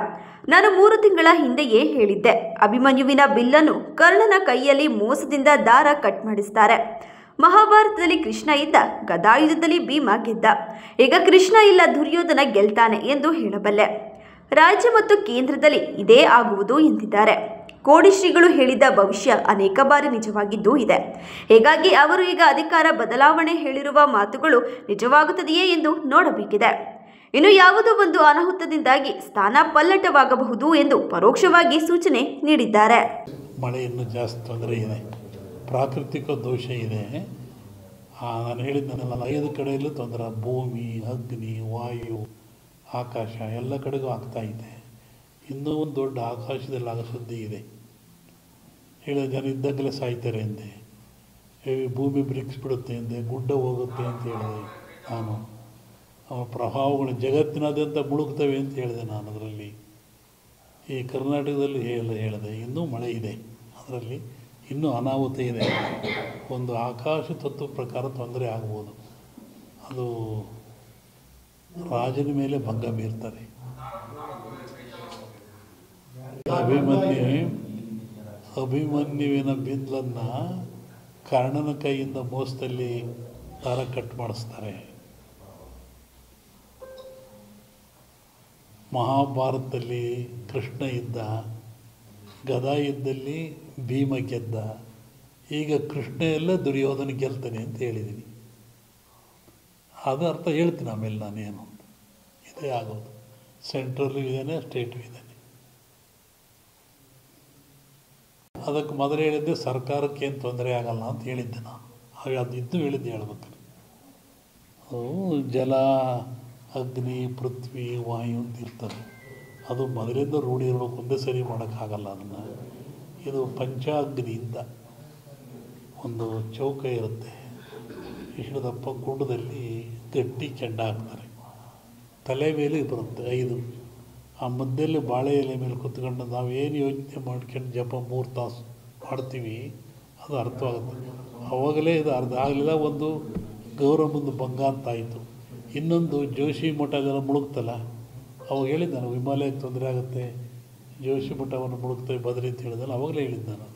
ನಾನು 3 ತಿಂಗಳ ಹಿಂದೆಯೇ ಹೇಳಿದ್ದೆ. ಅಭಿಮನ್ಯುವಿನ ಬಿಲ್ಲನ್ನು ಕರ್ಣನ ಕೈಯಲ್ಲಿ ಮೋಸದಿಂದ ದಾರ ಕಟ್ ಮಾಡಿಸ್ತಾರೆ. ಮಹಾಭಾರತದಲ್ಲಿ ಕೃಷ್ಣ ಇದ್ದ, ಗದಾಯುದ್ಧದಲ್ಲಿ ಭೀಮ ಗೆದ್ದ. ಈಗ ಕೃಷ್ಣ ಇಲ್ಲ, ದುರ್ಯೋಧನ ಗೆಲ್ತಾನೆ ಎಂದು ಹೇಳಬಲ್ಲೆ. ರಾಜ್ಯ ಮತ್ತು ಕೇಂದ್ರದಲ್ಲಿ ಇದೇ ಆಗುವುದು ಎಂದಿದ್ದಾರೆ. ಕೋಡಿ ಶ್ರೀಗಳು ಹೇಳಿದ ಭವಿಷ್ಯ ಅನೇಕ ಬಾರಿ ನಿಜವಾಗಿದ್ದೂ ಇದೆ. ಹೀಗಾಗಿ ಅವರು ಈಗ ಅಧಿಕಾರ ಬದಲಾವಣೆ ಹೇಳಿರುವ ಮಾತುಗಳು ನಿಜವಾಗುತ್ತದೆಯೇ ಎಂದು ನೋಡಬೇಕಿದೆ. ಇನ್ನು ಯಾವುದೋ ಒಂದು ಅನಾಹುತದಿಂದಾಗಿ ಸ್ಥಾನ ಪಲ್ಲಟವಾಗಬಹುದು ಎಂದು ಪರೋಕ್ಷವಾಗಿ ಸೂಚನೆ ನೀಡಿದ್ದಾರೆ. ಮಳೆಯನ್ನು ಜಾಸ್ತಿ ತೊಂದರೆ ಇದೆ, ಪ್ರಾಕೃತಿಕ ದೋಷ ಇದೆ. ನಾನು ಹೇಳಿದ್ದನ್ನೆಲ್ಲ 5 ಕಡೆಯಲ್ಲೂ ತೊಂದರೆ. ಭೂಮಿ, ಅಗ್ನಿ, ವಾಯು, ಆಕಾಶ ಎಲ್ಲ ಕಡೆಗೂ ಆಗ್ತಾ ಇದೆ. ಇನ್ನೂ ಒಂದು ದೊಡ್ಡ ಆಕಾಶದಲ್ಲಿ ಆಗೋ ಸುದ್ದಿ ಇದೆ. ಹೇಳಿದ ಜನ ಇದ್ದಾಗಲೇ ಸಾಯ್ತಾರೆ ಅಂದೆ, ಭೂಮಿ ಬಿರುಕಿಸ್ಬಿಡುತ್ತೆ ಅಂದೆ, ಗುಡ್ಡ ಹೋಗುತ್ತೆ ಅಂತ ಹೇಳಿದೆ ನಾನು. ಪ್ರಭಾವಗಳು ಜಗತ್ತಿನಾದ್ಯಂತ ಮುಳುಗ್ತವೆ ಅಂತ ಹೇಳಿದೆ ನಾನು. ಅದರಲ್ಲಿ ಈ ಕರ್ನಾಟಕದಲ್ಲಿ ಹೇಳಿದೆ ಇನ್ನೂ ಮಳೆ ಇದೆ, ಅದರಲ್ಲಿ ಇನ್ನೂ ಅನಾಹುತ ಇದೆ. ಒಂದು ಆಕಾಶ ತತ್ವ ಪ್ರಕಾರ ತೊಂದರೆ ಆಗ್ಬೋದು. ಅದು ರಾಜನ ಮೇಲೆ ಭಂಗ ಬೀರ್ತಾರೆ. ಅಭಿಮನ್ಯುವಿನ ಬಿಲ್ಲನ್ನು ಕರ್ಣನ ಕೈಯಿಂದ ಮೋಸದಲ್ಲಿ ದಾರ ಕಟ್ ಮಾಡಿಸ್ತಾರೆ. ಮಹಾಭಾರತದಲ್ಲಿ ಕೃಷ್ಣ ಇದ್ದ, ಗದಾಯುದ್ಧದಲ್ಲಿ ಭೀಮ ಗೆದ್ದ. ಈಗ ಕೃಷ್ಣ ಎಲ್ಲ ದುರ್ಯೋಧನ ಗೆಲ್ತಾನೆ ಅಂತ ಹೇಳಿದ್ದೀನಿ. ಅದು ಅರ್ಥ ಹೇಳ್ತೀನಿ ಆಮೇಲೆ ನಾನೇನು ಅಂತ. ಇದೇ ಆಗೋದು. ಸೆಂಟ್ರಲ್ಲೂ ಇದ್ದಾನೆ, ಸ್ಟೇಟು ಇದ್ದಾನೆ. ಅದಕ್ಕೆ ಮೊದಲು ಹೇಳಿದ್ದೆ ಸರ್ಕಾರಕ್ಕೆ ಏನು ತೊಂದರೆ ಆಗಲ್ಲ ಅಂತ ಹೇಳಿದ್ದೆ ನಾನು. ಹಾಗೆ ಅದು ಇದ್ದು ಹೇಳಿದ್ದೆ ಹೇಳ್ಬೇಕಾದ್ರೆ. ಜಲ, ಅಗ್ನಿ, ಪೃಥ್ವಿ, ವಾಯು ಅಂತ ಇರ್ತದೆ. ಅದು ಮೊದಲಿಂದ ರೂಢಿ ಇರಬೇಕು, ಒಂದೇ ಸರಿ ಮಾಡೋಕ್ಕಾಗಲ್ಲ ಅದನ್ನು. ಇದು ಪಂಚಾಗ್ನಿಯಿಂದ ಒಂದು ಚೌಕ ಇರುತ್ತೆ, ಇಷ್ಟದಪ್ಪ ಗುಡ್ಡದಲ್ಲಿ ಗಟ್ಟಿ ಕೆಂಡ ಹಾಕ್ತಾರೆ. ತಲೆ ಮೇಲೆ ಬರುತ್ತೆ 5. ಆ ಮಧ್ಯದಲ್ಲಿ ಬಾಳೆ ಎಲೆ ಮೇಲೆ ಕೂತ್ಕೊಂಡು ನಾವೇನು ಯೋಚನೆ ಮಾಡ್ಕೊಂಡು ಜಪ 3 ತಾಸು ಮಾಡ್ತೀವಿ, ಅದು ಅರ್ಥವಾಗುತ್ತೆ. ಆವಾಗಲೇ ಇದು ಅರ್ಧ ಆಗಲಿಲ್ಲ. ಒಂದು ಗೌರವದ ಭಂಗ ಅಂತಾಯಿತು. ಇನ್ನೊಂದು ಜೋಶಿ ಮಠ ಅದೆಲ್ಲ ಮುಳುಗ್ತಲ್ಲ, ಅವಾಗ ಹೇಳಿದ್ದು ನಾನು ಹಿಮಾಲಯಕ್ಕೆ ತೊಂದರೆ ಆಗುತ್ತೆ, ಜೋಶಿ ಮಠವನ್ನು ಮುಳುಗ್ತೇವೆ ಬದರಿ ಅಂತ ಹೇಳಿದಲ್ಲ, ಅವಾಗಲೇ ಹೇಳಿದ್ದು ನಾನು.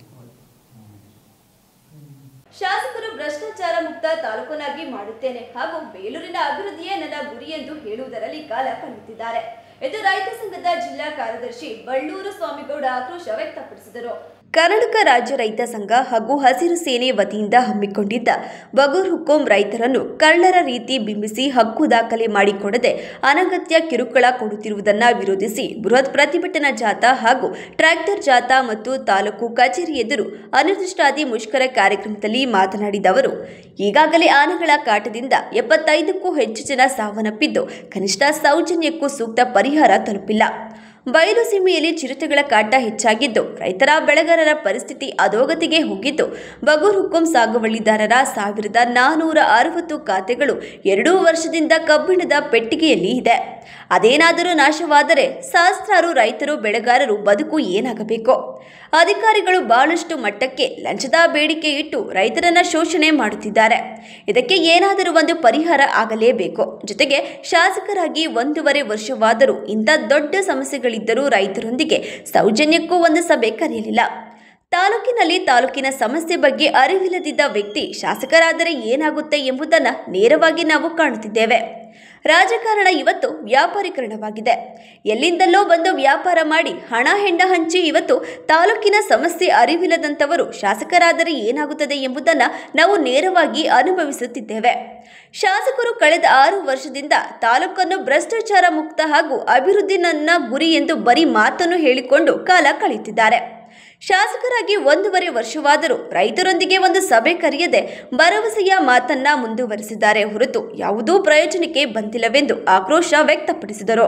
ಶಾಸಕರು ಭ್ರಷ್ಟಾಚಾರ ಮುಕ್ತ ತಾಲೂಕನ್ನಾಗಿ ಮಾಡುತ್ತೇನೆ ಹಾಗೂ ಬೇಲೂರಿನ ಅಭಿವೃದ್ಧಿಯೇ ನನ್ನ ಗುರಿ ಎಂದು ಹೇಳುವುದರಲ್ಲಿ ಕಾಲ ಕಳೆಯುತ್ತಿದ್ದಾರೆ ಎಂದು ರೈತ ಸಂಘದ ಜಿಲ್ಲಾ ಕಾರ್ಯದರ್ಶಿ ಬಳ್ಳೂರು ಸ್ವಾಮಿಗೌಡ ಆಕ್ರೋಶ ವ್ಯಕ್ತಪಡಿಸಿದರು. ಕರ್ನಾಟಕ ರಾಜ್ಯ ರೈತ ಸಂಘ ಹಾಗೂ ಹಸಿರು ಸೇನೆ ವತಿಯಿಂದ ಹಮ್ಮಿಕೊಂಡಿದ್ದ ಬಗೂರ್ ಹುಕುಂ ರೈತರನ್ನು ಕಳ್ಳರ ರೀತಿ ಬಿಂಬಿಸಿ ಹಕ್ಕು ದಾಖಲೆ ಮಾಡಿಕೊಡದೆ ಅನಗತ್ಯ ಕಿರುಕುಳ ಕೊಡುತ್ತಿರುವುದನ್ನು ವಿರೋಧಿಸಿ ಬೃಹತ್ ಪ್ರತಿಭಟನಾ ಜಾಥಾ ಹಾಗೂ ಟ್ರ್ಯಾಕ್ಟರ್ ಜಾಥಾ ಮತ್ತು ತಾಲೂಕು ಕಚೇರಿ ಎದುರು ಅನಿರ್ದಿಷ್ಟಾವಧಿ ಮುಷ್ಕರ ಕಾರ್ಯಕ್ರಮದಲ್ಲಿ ಮಾತನಾಡಿದ ಅವರು, ಈಗಾಗಲೇ ಆನೆಗಳ ಕಾಟದಿಂದ 75ಕ್ಕೂ ಹೆಚ್ಚು ಜನ ಸಾವನ್ನಪ್ಪಿದ್ದು ಕನಿಷ್ಠ ಸೌಜನ್ಯಕ್ಕೂ ಸೂಕ್ತ ಪರಿಹಾರ ತಲುಪಿಲ್ಲ. ಬಯಲು ಸೀಮೆಯಲ್ಲಿ ಚಿರತೆಗಳ ಕಾಟ ಹೆಚ್ಚಾಗಿದ್ದು ರೈತರ ಬೆಳೆಗಾರರ ಪರಿಸ್ಥಿತಿ ಅಧೋಗತಿಗೆ ಹೋಗಿದ್ದು ಬಗೂರ್ ಹುಕುಂ ಸಾಗುವಳಿದಾರರ 1460 ಖಾತೆಗಳು 2 ವರ್ಷದಿಂದ ಕಬ್ಬಿಣದ ಪೆಟ್ಟಿಗೆಯಲ್ಲಿ ಇದೆ. ಅದೇನಾದರೂ ನಾಶವಾದರೆ ಸಹಸ್ರಾರು ರೈತರು ಬೆಳೆಗಾರರು ಬದುಕು ಏನಾಗಬೇಕು? ಅಧಿಕಾರಿಗಳು ಬಹಳಷ್ಟು ಮಟ್ಟಕ್ಕೆ ಲಂಚದ ಬೇಡಿಕೆ ಇಟ್ಟು ರೈತರನ್ನ ಶೋಷಣೆ ಮಾಡುತ್ತಿದ್ದಾರೆ. ಇದಕ್ಕೆ ಏನಾದರೂ ಒಂದು ಪರಿಹಾರ ಆಗಲೇಬೇಕು. ಜೊತೆಗೆ ಶಾಸಕರಾಗಿ 1.5 ವರ್ಷವಾದರೂ ಇಂಥ ದೊಡ್ಡ ಸಮಸ್ಯೆಗಳಿದ್ದರೂ ರೈತರೊಂದಿಗೆ ಸೌಜನ್ಯಕ್ಕೂ ಒಂದು ಸಭೆ ಕರೆಯಲಿಲ್ಲ. ತಾಲೂಕಿನ ಸಮಸ್ಯೆ ಬಗ್ಗೆ ಅರಿವಿಲ್ಲದಿದ್ದ ವ್ಯಕ್ತಿ ಶಾಸಕರಾದರೆ ಏನಾಗುತ್ತೆ ಎಂಬುದನ್ನು ನೇರವಾಗಿ ನಾವು ಕಾಣುತ್ತಿದ್ದೇವೆ. ರಾಜಕಾರಣ ಇವತ್ತು ವ್ಯಾಪಾರೀಕರಣವಾಗಿದೆ. ಎಲ್ಲಿಂದಲೋ ಬಂದು ವ್ಯಾಪಾರ ಮಾಡಿ ಹಣ ಹೆಂಡ ಹಂಚಿ ಇವತ್ತು ತಾಲೂಕಿನ ಸಮಸ್ಯೆ ಅರಿವಿಲ್ಲದಂಥವರು ಶಾಸಕರಾದರೆ ಏನಾಗುತ್ತದೆ ಎಂಬುದನ್ನು ನಾವು ನೇರವಾಗಿ ಅನುಭವಿಸುತ್ತಿದ್ದೇವೆ. ಶಾಸಕರು ಕಳೆದ 6 ವರ್ಷದಿಂದ ತಾಲೂಕನ್ನು ಭ್ರಷ್ಟಾಚಾರ ಮುಕ್ತ ಹಾಗೂ ಅಭಿವೃದ್ಧಿ ನನ್ನ ಗುರಿ ಎಂದು ಬರೀ ಮಾತನ್ನು ಹೇಳಿಕೊಂಡು ಕಾಲ ಕಳೆಯುತ್ತಿದ್ದಾರೆ. ಶಾಸಕರಾಗಿ 1.5 ವರ್ಷವಾದರೂ ರೈತರೊಂದಿಗೆ ಒಂದು ಸಭೆ ಕರೆಯದೆ ಭರವಸೆಯ ಮಾತನ್ನ ಮುಂದುವರೆಸಿದ್ದಾರೆ ಹೊರತು ಯಾವುದೂ ಪ್ರಯೋಜನಕ್ಕೆ ಬಂದಿಲ್ಲವೆಂದು ಆಕ್ರೋಶ ವ್ಯಕ್ತಪಡಿಸಿದರು.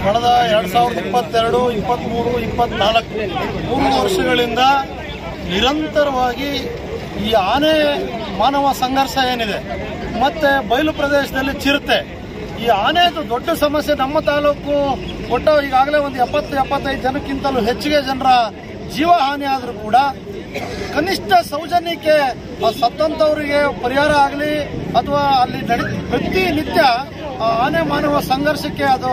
ಕಳೆದ 2022, 23, 24 3 ವರ್ಷಗಳಿಂದ ನಿರಂತರವಾಗಿ ಈ ಆನೆ ಮಾನವ ಸಂಘರ್ಷ ಏನಿದೆ ಮತ್ತೆ ಬಯಲು ಪ್ರದೇಶದಲ್ಲಿ ಚಿರತೆ, ಈ ಆನೆದು ದೊಡ್ಡ ಸಮಸ್ಯೆ. ನಮ್ಮ ತಾಲೂಕು ಒಟ್ಟು ಈಗಾಗಲೇ ಒಂದು 70-75 ಜನಕ್ಕಿಂತಲೂ ಹೆಚ್ಚಿಗೆ ಜನರ ಜೀವ ಹಾನಿ ಆದರೂ ಕೂಡ ಕನಿಷ್ಠ ಸೌಜನ್ಯಕ್ಕೆ ಸತ್ತಂತವರಿಗೆ ಪರಿಹಾರ ಆಗಲಿ ಅಥವಾ ಅಲ್ಲಿ ಪ್ರತಿನಿತ್ಯ ಆನೆ ಮಾನವ ಸಂಘರ್ಷಕ್ಕೆ ಅದು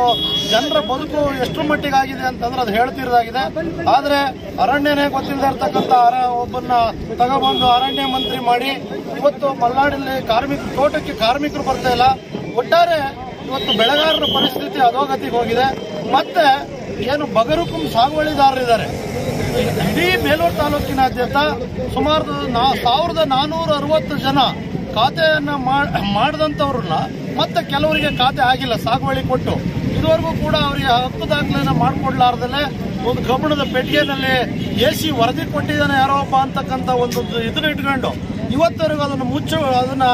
ಜನರ ಬದುಕು ಎಷ್ಟು ಮಟ್ಟಿಗೆ ಆಗಿದೆ ಅಂತಂದ್ರೆ ಅದು ಹೇಳ್ತಿರೋದಾಗಿದೆ. ಆದರೆ ಅರಣ್ಯನೇ ಗೊತ್ತಿಲ್ಲದೆ ಇರ್ತಕ್ಕಂಥ ಒಬ್ಬನ್ನ ತಗೊಬಂದು ಅರಣ್ಯ ಮಂತ್ರಿ ಮಾಡಿ ಇವತ್ತು ಮಲೆನಾಡಲ್ಲಿ ತೋಟಕ್ಕೆ ಕಾರ್ಮಿಕರು ಬರ್ತಾ ಇಲ್ಲ. ಒಟ್ಟಾರೆ ಇವತ್ತು ಬೆಳೆಗಾರರ ಪರಿಸ್ಥಿತಿ ಅಧೋಗತಿಗೆ ಹೋಗಿದೆ. ಮತ್ತೆ ಏನು ಬಗರುಕುಂ ಸಾಗುವಳಿದಾರರಿದ್ದಾರೆ ಇಡೀ ಬೇಲೂರು ತಾಲೂಕಿನಾದ್ಯಂತ ಸುಮಾರು 1460 ಜನ ಖಾತೆಯನ್ನ ಮಾಡಿದಂಥವ್ರನ್ನ ಮತ್ತೆ ಕೆಲವರಿಗೆ ಖಾತೆ ಆಗಿಲ್ಲ, ಸಾಗುವಳಿ ಕೊಟ್ಟು ಇದುವರೆಗೂ ಕೂಡ ಅವರಿಗೆ ಹಕ್ಕು ದಾಖಲೆಯನ್ನು ಮಾಡಿಕೊಡ್ಲಾರ್ದಲ್ಲೇ ಒಂದು ಕಬ್ಬಣದ ಪೆಟ್ಟಿಗೆನಲ್ಲಿ AC ವರದಿ ಕೊಟ್ಟಿದ್ದಾನೆ ಯಾರೋ ಒಬ್ಬ ಅಂತಕ್ಕಂಥ ಒಂದು ಇದನ್ನ ಇಟ್ಕೊಂಡು ಇವತ್ತವರೆಗೂ ಅದನ್ನ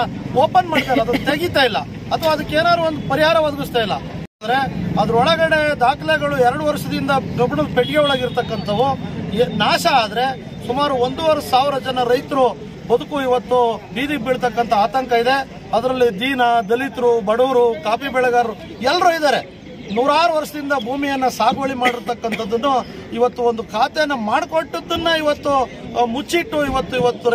ಓಪನ್ ಮಾಡ್ತಾ ಇಲ್ಲ, ಅದನ್ನು ತೆಗಿತಾ ಇಲ್ಲ ಅಥವಾ ಅದಕ್ಕೆ ಏನಾದ್ರು ಒಂದು ಪರಿಹಾರ ಒದಗಿಸ್ತಾ ಇಲ್ಲ. ಅಂದ್ರೆ ಅದ್ರೊಳಗಡೆ ದಾಖಲೆಗಳು 2 ವರ್ಷದಿಂದ ಕಬ್ಬಣದ ಪೆಟ್ಟಿಗೆ ಒಳಗಿರ್ತಕ್ಕಂಥವು ನಾಶ ಆದ್ರೆ ಸುಮಾರು 1,500 ಜನ ರೈತರು ಬದುಕು ಇವತ್ತು ಬೀದಿಗೆ ಬೀಳ್ತಕ್ಕಂಥ ಆತಂಕ ಇದೆ. ಅದರಲ್ಲಿ ದೀನ, ದಲಿತರು, ಬಡವರು, ಕಾಫಿ ಬೆಳೆಗಾರರು ಎಲ್ಲರೂ ಇದ್ದಾರೆ. 100 ವರ್ಷದಿಂದ ಭೂಮಿಯನ್ನ ಸಾಗುವಳಿ ಮಾಡಿರ್ತಕ್ಕಂಥದ್ದನ್ನು ಇವತ್ತು ಒಂದು ಖಾತೆಯನ್ನ ಮಾಡಿಕೊಟ್ಟದನ್ನ ಇವತ್ತು ಮುಚ್ಚಿಟ್ಟು ಇವತ್ತು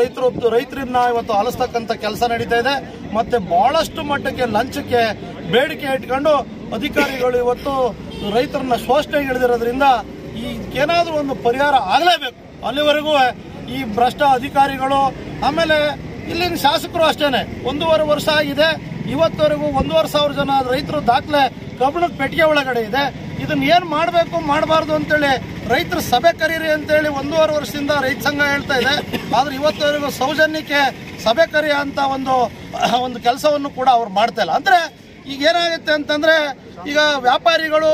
ರೈತರನ್ನ ಇವತ್ತು ಅಲಿಸ್ತಕ್ಕಂಥ ಕೆಲಸ ನಡೀತಾ ಇದೆ. ಮತ್ತೆ ಬಹಳಷ್ಟು ಮಟ್ಟಕ್ಕೆ ಲಂಚಕ್ಕೆ ಬೇಡಿಕೆ ಇಟ್ಕೊಂಡು ಅಧಿಕಾರಿಗಳು ಇವತ್ತು ರೈತರನ್ನ ಶೋಷಣೆಗೆ ಹಿಡಿದಿರೋದ್ರಿಂದ ಏನಾದ್ರೂ ಒಂದು ಪರಿಹಾರ ಆಗಲೇಬೇಕು. ಅಲ್ಲಿವರೆಗೂ ಈ ಭ್ರಷ್ಟ ಅಧಿಕಾರಿಗಳು ಆಮೇಲೆ ಇಲ್ಲಿನ ಶಾಸಕರು ಅಷ್ಟೇನೆ 1.5 ವರ್ಷ ಆಗಿದೆ. ಇವತ್ತವರೆಗೂ 1,500 ಜನ ರೈತರು ದಾಖಲೆ ಕಬ್ಬಣದ ಪೆಟ್ಟಿಗೆ ಒಳಗಡೆ ಇದೆ. ಇದನ್ನ ಏನ್ ಮಾಡಬೇಕು ಮಾಡಬಾರ್ದು ಅಂತೇಳಿ ರೈತರ ಸಭೆ ಕರೀರಿ ಅಂತೇಳಿ 1.5 ವರ್ಷದಿಂದ ರೈತ ಸಂಘ ಹೇಳ್ತಾ ಇದೆ. ಆದ್ರೆ ಇವತ್ತವರೆಗೂ ಸೌಜನ್ಯಕ್ಕೆ ಸಭೆ ಕರೆಯ ಅಂತ ಒಂದು ಕೆಲಸವನ್ನು ಕೂಡ ಅವ್ರು ಮಾಡ್ತಾ ಇಲ್ಲ. ಅಂದ್ರೆ ಈಗ ಏನಾಗುತ್ತೆ ಅಂತಂದ್ರೆ ಈಗ ವ್ಯಾಪಾರಿಗಳು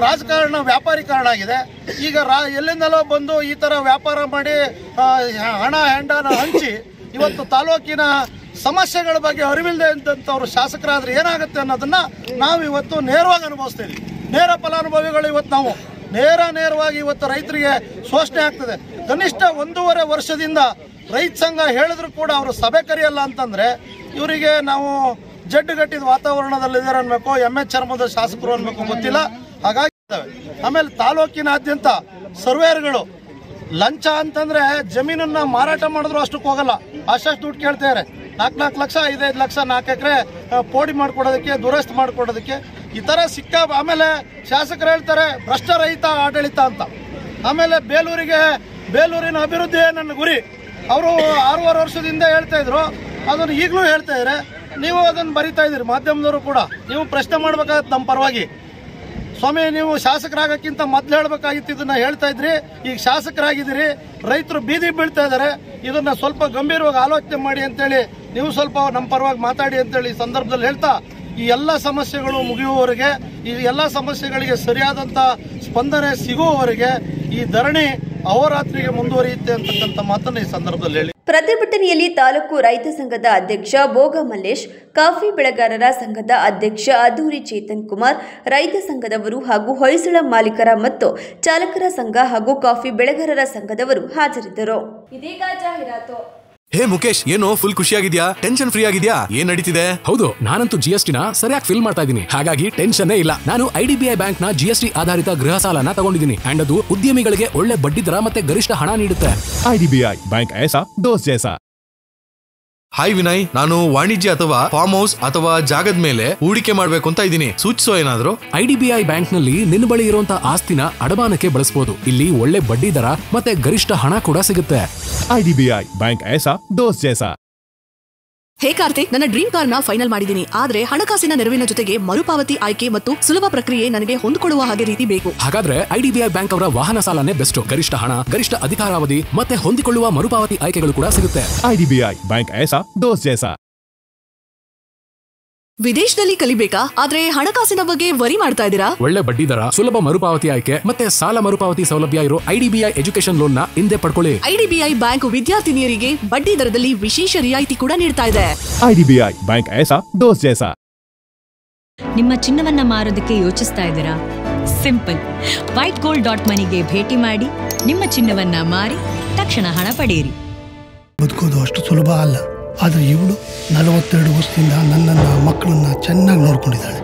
ರಾಜಕಾರಣ ವ್ಯಾಪಾರೀಕರಣ ಆಗಿದೆ. ಈಗ ಎಲ್ಲಿಂದಲೋ ಬಂದು ಈ ತರ ವ್ಯಾಪಾರ ಮಾಡಿ ಹಣ ಹೆಂಡನ ಹಂಚಿ ಇವತ್ತು ತಾಲೂಕಿನ ಸಮಸ್ಯೆಗಳ ಬಗ್ಗೆ ಅರಿವಿಲ್ಲದೆ ಇದ್ದಂಥವ್ರು ಶಾಸಕರಾದ್ರೆ ಏನಾಗುತ್ತೆ ಅನ್ನೋದನ್ನ ನಾವು ಇವತ್ತು ನೇರವಾಗಿ ಅನುಭವಿಸ್ತೀವಿ. ನೇರ ಫಲಾನುಭವಿಗಳು ಇವತ್ತು ನಾವು ನೇರವಾಗಿ ಇವತ್ತು ರೈತರಿಗೆ ಶೋಷಣೆ ಆಗ್ತದೆ. ಕನಿಷ್ಠ 1.5 ವರ್ಷದಿಂದ ರೈತ ಸಂಘ ಹೇಳಿದ್ರು ಕೂಡ ಅವರು ಸಭೆ ಕರೆಯಲ್ಲ ಅಂತಂದ್ರೆ ಇವರಿಗೆ ನಾವು ಜಡ್ಡುಗಟ್ಟಿದ ವಾತಾವರಣದಲ್ಲಿದ್ದಾರೆ ಅನ್ಬೇಕು, ಎಮ್ಮೆ ಚರ್ಮದ ಶಾಸಕರು ಅನ್ಬೇಕು ಗೊತ್ತಿಲ್ಲ. ಹಾಗಾಗಿ ಆಮೇಲೆ ತಾಲೂಕಿನಾದ್ಯಂತ ಸರ್ವೇರ್ಗಳು ಲಂಚ ಅಂತಂದ್ರೆ ಜಮೀನನ್ನ ಮಾರಾಟ ಮಾಡಿದ್ರು ಅಷ್ಟಕ್ಕೆ ಹೋಗಲ್ಲ, ಅಷ್ಟು ದುಡ್ಡು ಕೇಳ್ತಾರೆ. 4 ಲಕ್ಷ 5 ಲಕ್ಷ 4 ಎಕರೆ ಪೋಡಿ ಮಾಡ್ಕೊಡೋದಕ್ಕೆ, ದುರಸ್ತಿ ಮಾಡ್ಕೊಡೋದಕ್ಕೆ ಈ ತರ ಸಿಕ್ಕ. ಆಮೇಲೆ ಶಾಸಕರು ಹೇಳ್ತಾರೆ ಭ್ರಷ್ಟ ರಹಿತ ಆಡಳಿತ ಅಂತ. ಆಮೇಲೆ ಬೇಲೂರಿನ ಅಭಿವೃದ್ಧಿ ನನ್ನ ಗುರಿ ಅವರು 6.5 ವರ್ಷದಿಂದ ಹೇಳ್ತಾ ಇದ್ರು, ಅದನ್ನು ಈಗಲೂ ಹೇಳ್ತಾ ಇದ್ದಾರೆ. ನೀವು ಅದನ್ನು ಬರಿತಾ ಇದ್ದೀರಿ, ಮಾಧ್ಯಮದವರು ಕೂಡ ನೀವು ಪ್ರಶ್ನೆ ಮಾಡ್ಬೇಕಾಗತ್ತೆ ನಮ್ಮ ಪರವಾಗಿ. ಸ್ವಾಮಿ ನೀವು ಶಾಸಕರಾಗಕ್ಕಿಂತ ಮೊದಲು ಹೇಳ್ಬೇಕಾಗಿತ್ತು, ಇದನ್ನ ಹೇಳ್ತಾ ಇದ್ರಿ, ಈಗ ಶಾಸಕರಾಗಿದ್ದೀರಿ, ರೈತರು ಬೀದಿ ಬೀಳ್ತಾ ಇದ್ದಾರೆ, ಇದನ್ನ ಸ್ವಲ್ಪ ಗಂಭೀರವಾಗಿ ಆಲೋಚನೆ ಮಾಡಿ ಅಂತೇಳಿ ನೀವು ಸ್ವಲ್ಪ ನಮ್ಮ ಪರವಾಗಿ ಮಾತಾಡಿ ಅಂತೇಳಿ ಈ ಸಂದರ್ಭದಲ್ಲಿ ಹೇಳ್ತಾ, ಈ ಎಲ್ಲ ಸಮಸ್ಯೆಗಳು ಮುಗಿಯುವವರೆಗೆ, ಈ ಎಲ್ಲ ಸಮಸ್ಯೆಗಳಿಗೆ ಸರಿಯಾದಂತ ಸ್ಪಂದನೆ ಸಿಗುವವರೆಗೆ ಈ ಧರಣಿ ಅಹೋರಾತ್ರಿಗೆ ಮುಂದುವರಿಯುತ್ತೆ ಅಂತಕ್ಕಂಥ ಮಾತನ್ನ ಈ ಸಂದರ್ಭದಲ್ಲಿ ಹೇಳಿ. ಪ್ರತಿಭಟನೆಯಲ್ಲಿ ತಾಲೂಕು ರೈತ ಸಂಘದ ಅಧ್ಯಕ್ಷ ಬೋಗ ಮಲ್ಲೇಶ್, ಕಾಫಿ ಬೆಳೆಗಾರರ ಸಂಘದ ಅಧ್ಯಕ್ಷ ಅಧೂರಿ ಚೇತನ್ ಕುಮಾರ್, ರೈತ ಸಂಘದವರು ಹಾಗೂ ಹೊಯ್ಸಳ ಮಾಲೀಕರ ಮತ್ತು ಚಾಲಕರ ಸಂಘ ಹಾಗೂ ಕಾಫಿ ಬೆಳೆಗಾರರ ಸಂಘದವರು ಹಾಜರಿದ್ದರು. ಇದೀಗ ಜಾಹೀರಾತು. ಹೇ ಮುಖೇಶ್, ಏನು ಫುಲ್ ಖುಷಿಯಾಗಿದ್ಯಾ? ಟೆನ್ಷನ್ ಫ್ರೀ ಆಗಿದ್ಯಾ? ಏನ್ ನಡೀತಿದೆ? ಹೌದು, ನಾನಂತೂ GST ಸರಿಯಾಗಿ ಫಿಲ್ ಮಾಡ್ತಾ ಇದ್ದೀನಿ, ಹಾಗಾಗಿ ಟೆನ್ಷನ್ ಇಲ್ಲ. ನಾನು IDBI ಬ್ಯಾಂಕ್ ನ GST ಆಧಾರಿತ ಗೃಹ ಸಾಲನ ತಗೊಂಡಿದ್ದೀನಿ ಅಂಡ್ ಅದು ಉದ್ಯಮಿಗಳಿಗೆ ಒಳ್ಳೆ ಬಡ್ಡಿ ದರ ಮತ್ತೆ ಗರಿಷ್ಠ ಹಣ ನೀಡುತ್ತೆ. IDBI ಬ್ಯಾಂಕ್ ऐसा दोस्त जैसा. ಹಾಯ್ ವಿನಯ್, ನಾನು ವಾಣಿಜ್ಯ ಅಥವಾ ಫಾರ್ಮ್ ಹೌಸ್ ಅಥವಾ ಜಾಗದ ಮೇಲೆ ಹೂಡಿಕೆ ಮಾಡ್ಬೇಕು ಅಂತ ಇದ್ದೀನಿ, ಸೂಚಿಸೋ ಏನಾದ್ರು. IDBI ಬ್ಯಾಂಕ್ ನಲ್ಲಿ ನಿನ್ನ ಬಳಿ ಇರುವಂತ ಆಸ್ತಿನ ಅಡಮಾನಕ್ಕೆ ಬಳಸಬಹುದು. ಇಲ್ಲಿ ಒಳ್ಳೆ ಬಡ್ಡಿ ದರ ಮತ್ತೆ ಗರಿಷ್ಠ ಹಣ ಕೂಡ ಸಿಗುತ್ತೆ. IDBI ಬ್ಯಾಂಕ್ ऐसा दोस्त जैसा. ಹೇ ಕಾರ್ತಿಕ್, ನನ್ನ ಡ್ರೀಮ್ ಕಾರ್ ನ ಫೈನಲ್ ಮಾಡಿದ್ದೀನಿ, ಆದ್ರೆ ಹಣಕಾಸಿನ ನೆರವಿನ ಜೊತೆಗೆ ಮರುಪಾವತಿ ಆಯ್ಕೆ ಮತ್ತು ಸುಲಭ ಪ್ರಕ್ರಿಯೆ ನನಗೆ ಹೊಂದಿಕೊಳ್ಳುವ ಹಾಗೆ ರೀತಿ ಬೇಕು. ಹಾಗಾದ್ರೆ IDBI ಬ್ಯಾಂಕ್ ಅವರ ವಾಹನ ಸಾಲನೇ ಬೆಸ್ಟ್. ಗರಿಷ್ಠ ಹಣ, ಗರಿಷ್ಠ ಅಧಿಕಾರಾವಧಿ ಮತ್ತೆ ಹೊಂದಿಕೊಳ್ಳುವ ಮರುಪಾವತಿ ಆಯ್ಕೆಗಳು ಕೂಡ ಸಿಗುತ್ತೆ. IDBI ಬ್ಯಾಂಕ್ ऐसा दोस्त जैसा. ವಿದೇಶದಲ್ಲಿ ಕಲಿಬೇಕಾ? ಆದ್ರೆ ಹಣಕಾಸಿನ ಬಗ್ಗೆ ವರಿ ಮಾಡ್ತಾ ಇದ್ದೀರಾ? ಒಳ್ಳೆ ಬಡ್ಡಿ ದರ, ಸುಲಭ ಮರುಪಾವತಿ ಆಯ್ಕೆ ಮತ್ತೆ ಸಾಲ ಮರುಪಾವತಿ ಸೌಲಭ್ಯ ಇರೋ IDBI ಎಜುಕೇಶನ್ ಲೋನ್ ನ ಹಿಂದೆ ಪಡ್ಕೊಳ್ಳಿ. IDBI ಬ್ಯಾಂಕ್ ವಿದ್ಯಾರ್ಥಿನಿಯರಿಗೆ ಬಡ್ಡಿ ದರದಲ್ಲಿ ವಿಶೇಷ ರಿಯಾಯಿತಿ ಕೂಡ ನೀಡ್ತಾ ಇದೆ. IDBI ಬ್ಯಾಂಕ್ ऐसा दोस्त जैसा. ನಿಮ್ಮ ಚಿನ್ನವನ್ನ ಮಾರೋದಕ್ಕೆ ಯೋಚಿಸ್ತಾ ಇದ್ದೀರಾ? ಸಿಂಪಲ್, whitegold.moneyಗೆ ಭೇಟಿ ಮಾಡಿ ನಿಮ್ಮ ಚಿನ್ನವನ್ನ ಮಾರಿ ತಕ್ಷಣ ಹಣ ಪಡೆಯಿರಿ. ಬದುಕೋದು ಅಷ್ಟು ಸುಲಭ ಅಲ್ಲ, ಆದರೆ ಇವಳು 42 ವರ್ಷದಿಂದ ನನ್ನನ್ನು ಮಕ್ಕಳನ್ನ ಚೆನ್ನಾಗಿ ನೋಡ್ಕೊಂಡಿದ್ದಾಳೆ.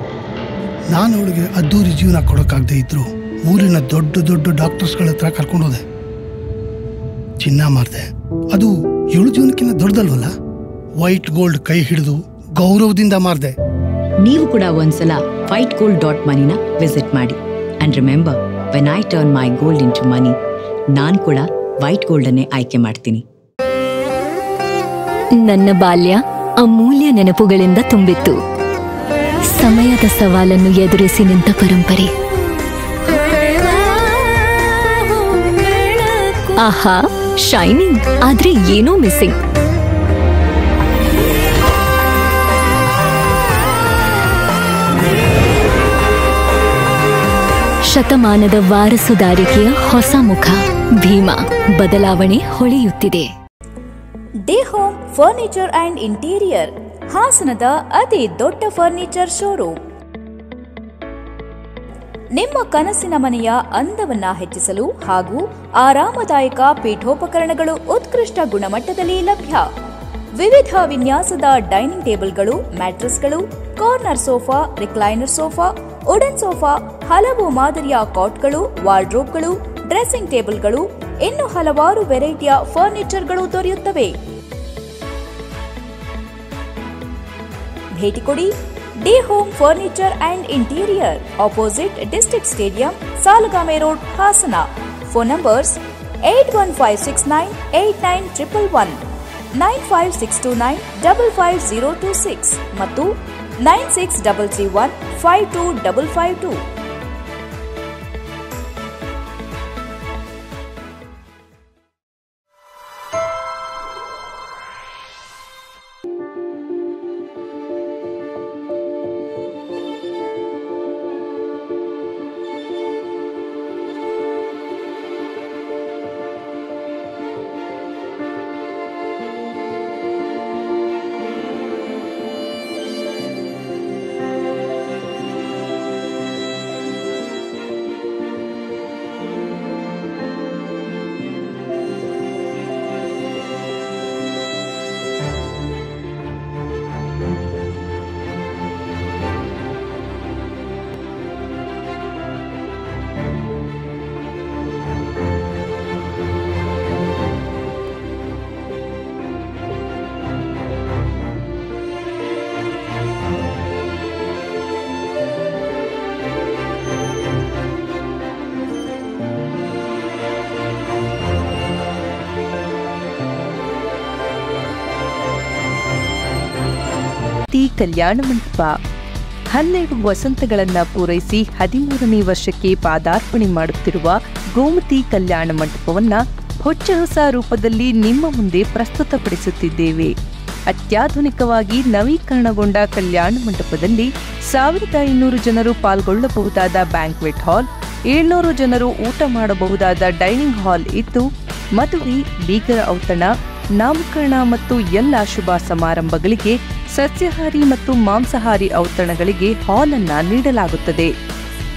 ನಾನು ಅವಳಿಗೆ ಅದ್ದೂರಿ ಜೀವನ ಕೊಡೋಕ್ಕಾಗದೇ ಇದ್ರು ಊರಿನ ದೊಡ್ಡ ದೊಡ್ಡ ಡಾಕ್ಟರ್ಸ್ಗಳ ಹತ್ರ ಕರ್ಕೊಂಡೋದೆ. ಚಿನ್ನ ಮಾರ್ದೆ, ಅದು ಇವಳು ಜೀವನಕ್ಕಿಂತ ದೊಡ್ಡದಲ್ವಲ್ಲ. ವೈಟ್ ಗೋಲ್ಡ್ ಕೈ ಹಿಡಿದು ಗೌರವದಿಂದ ಮಾರ್ದೆ. ನೀವು ಕೂಡ ಒಂದ್ಸಲ whitegold.moneyನ ವಿಸಿಟ್ ಮಾಡಿ. And remember, when I turn my gold into money, ನಾನು ಕೂಡ ವೈಟ್ ಗೋಲ್ಡ್ ಅನ್ನೇ ಆಯ್ಕೆ ಮಾಡ್ತೀನಿ. ನನ್ನ ಬಾಲ್ಯ ಅಮೂಲ್ಯ ನೆನಪುಗಳಿಂದ ತುಂಬಿತ್ತು. ಸಮಯದ ಸವಾಲನ್ನು ಎದುರಿಸಿ ನಿಂತ ಪರಂಪರೆ. ಆಹಾ, ಶೈನಿಂಗ್, ಆದ್ರೆ ಏನೋ ಮಿಸ್ಸಿಂಗ್. ಶತಮಾನದ ವಾರಸುದಾರಿಕೆಯ ಹೊಸ ಮುಖ ಭೀಮಾ. ಬದಲಾವಣೆ ಹೊಳೆಯುತ್ತಿದೆ. Day home furniture and interior, ಹಾಸನದ ಅತಿ ದೊಡ್ಡ ಫರ್ನಿಚರ್ ಶೋರೂಮ್. ನಿಮ್ಮ ಕನಸಿನ ಮನೆಯ ಅಂದವನ್ನ ಹೆಚ್ಚಿಸಲು ಹಾಗೂ ಆರಾಮದಾಯಕ ಪೀಠೋಪಕರಣಗಳು ಉತ್ಕೃಷ್ಟ ಗುಣಮಟ್ಟದಲ್ಲಿ ಲಭ್ಯ. ವಿವಿಧ ವಿನ್ಯಾಸದ ಡೈನಿಂಗ್ ಟೇಬಲ್ಗಳು, ಮ್ಯಾಟ್ರೆಸ್ಗಳು, corner sofa, recliner sofa, wooden sofa, ಹಲವು ಮಾದರಿಯ ಕಾಟ್ಗಳು, ವಾರ್ಡ್ರೋಬ್ಗಳು, ಡ್ರೆಸ್ಸಿಂಗ್ ಟೇಬಲ್ಗಳು, ಇನ್ನು ಹಲವಾರು ವೆರೈಟಿಯ ಫರ್ನಿಚರ್ಗಳು ದೊರೆಯುತ್ತವೆ. ಭೇಟಿ ಕೊಡಿ. Day home furniture and interior, opposite district stadium, Salagame road, Hassan. Phone numbers 8156989111, 9562955026 ಮತ್ತು 9633152552. ಕಲ್ಯಾಣ ಮಂಟಪ 12 ವಸಂತಗಳನ್ನ ಪೂರೈಸಿ 13ನೇ ವರ್ಷಕ್ಕೆ ಪಾದಾರ್ಪಣೆ ಮಾಡುತ್ತಿರುವ ಗೋಮತಿ ಕಲ್ಯಾಣ ಮಂಟಪವನ್ನ ಹೊಚ್ಚ ಹೊಸ ರೂಪದಲ್ಲಿ ನಿಮ್ಮ ಮುಂದೆ ಪ್ರಸ್ತುತಪಡಿಸುತ್ತಿದ್ದೇವೆ. ಅತ್ಯಾಧುನಿಕವಾಗಿ ನವೀಕರಣಗೊಂಡ ಕಲ್ಯಾಣ ಮಂಟಪದಲ್ಲಿ 1500 ಜನರು ಪಾಲ್ಗೊಳ್ಳಬಹುದಾದ ಬ್ಯಾಂಕ್ವೆಟ್ ಹಾಲ್, 700 ಜನರು ಊಟ ಮಾಡಬಹುದಾದ ಡೈನಿಂಗ್ ಹಾಲ್ ಇದ್ದು, ಮದುವೆ, ಬೀಗರ ಔತಣ, ನಾಮಕರಣ ಮತ್ತು ಎಲ್ಲ ಶುಭ ಸಮಾರಂಭಗಳಿಗೆ ಸಸ್ಯಾಹಾರಿ ಮತ್ತು ಮಾಂಸಾಹಾರಿ ಔತಣಗಳಿಗೆ ಹಾಲ್ ಅನ್ನು ನೀಡಲಾಗುತ್ತದೆ.